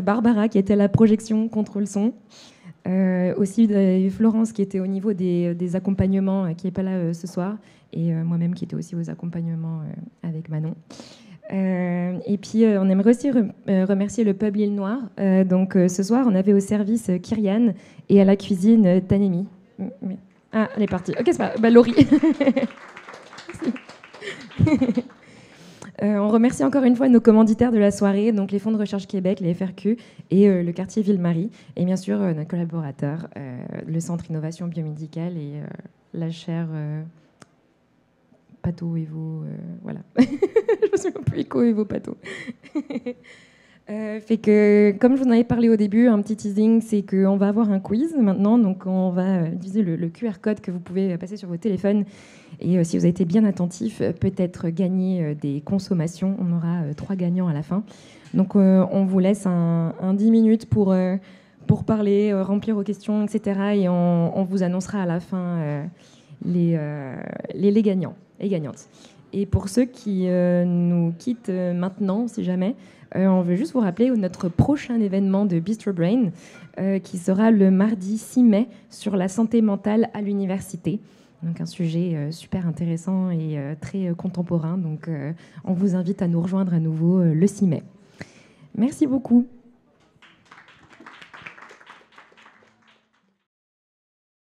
Barbara, qui était à la projection contrôle son. Aussi Florence, qui était au niveau des accompagnements, qui n'est pas là ce soir. Et moi-même, qui était aussi aux accompagnements avec Manon. Et puis, on aimerait aussi remercier le pub L'Île Noire. Ce soir, on avait au service Kyrian et à la cuisine Tanemi. Ah, elle est partie. Ok, c'est pas... Laurie. On remercie encore une fois nos commanditaires de la soirée, donc les Fonds de recherche Québec, les FRQ et le quartier Ville-Marie. Et bien sûr, nos collaborateurs, le Centre Innovation Biomédicale et la chaire... Pato, Evo, voilà. Je me souviens plus, Eco, Evo, Pato. Fait que, comme je vous en avais parlé au début, un petit teasing, c'est qu'on va avoir un quiz maintenant. Donc, on va utiliser le QR code que vous pouvez passer sur vos téléphones. Et si vous avez été bien attentif, peut-être gagner des consommations. On aura 3 gagnants à la fin. Donc, on vous laisse un 10 minutes pour parler, remplir vos questions, etc. Et on vous annoncera à la fin les gagnants et gagnantes. Et pour ceux qui nous quittent maintenant, si jamais, on veut juste vous rappeler notre prochain événement de Bistro Brain, qui sera le mardi 6 mai sur la santé mentale à l'université. Donc un sujet super intéressant et très contemporain. Donc on vous invite à nous rejoindre à nouveau le 6 mai. Merci beaucoup.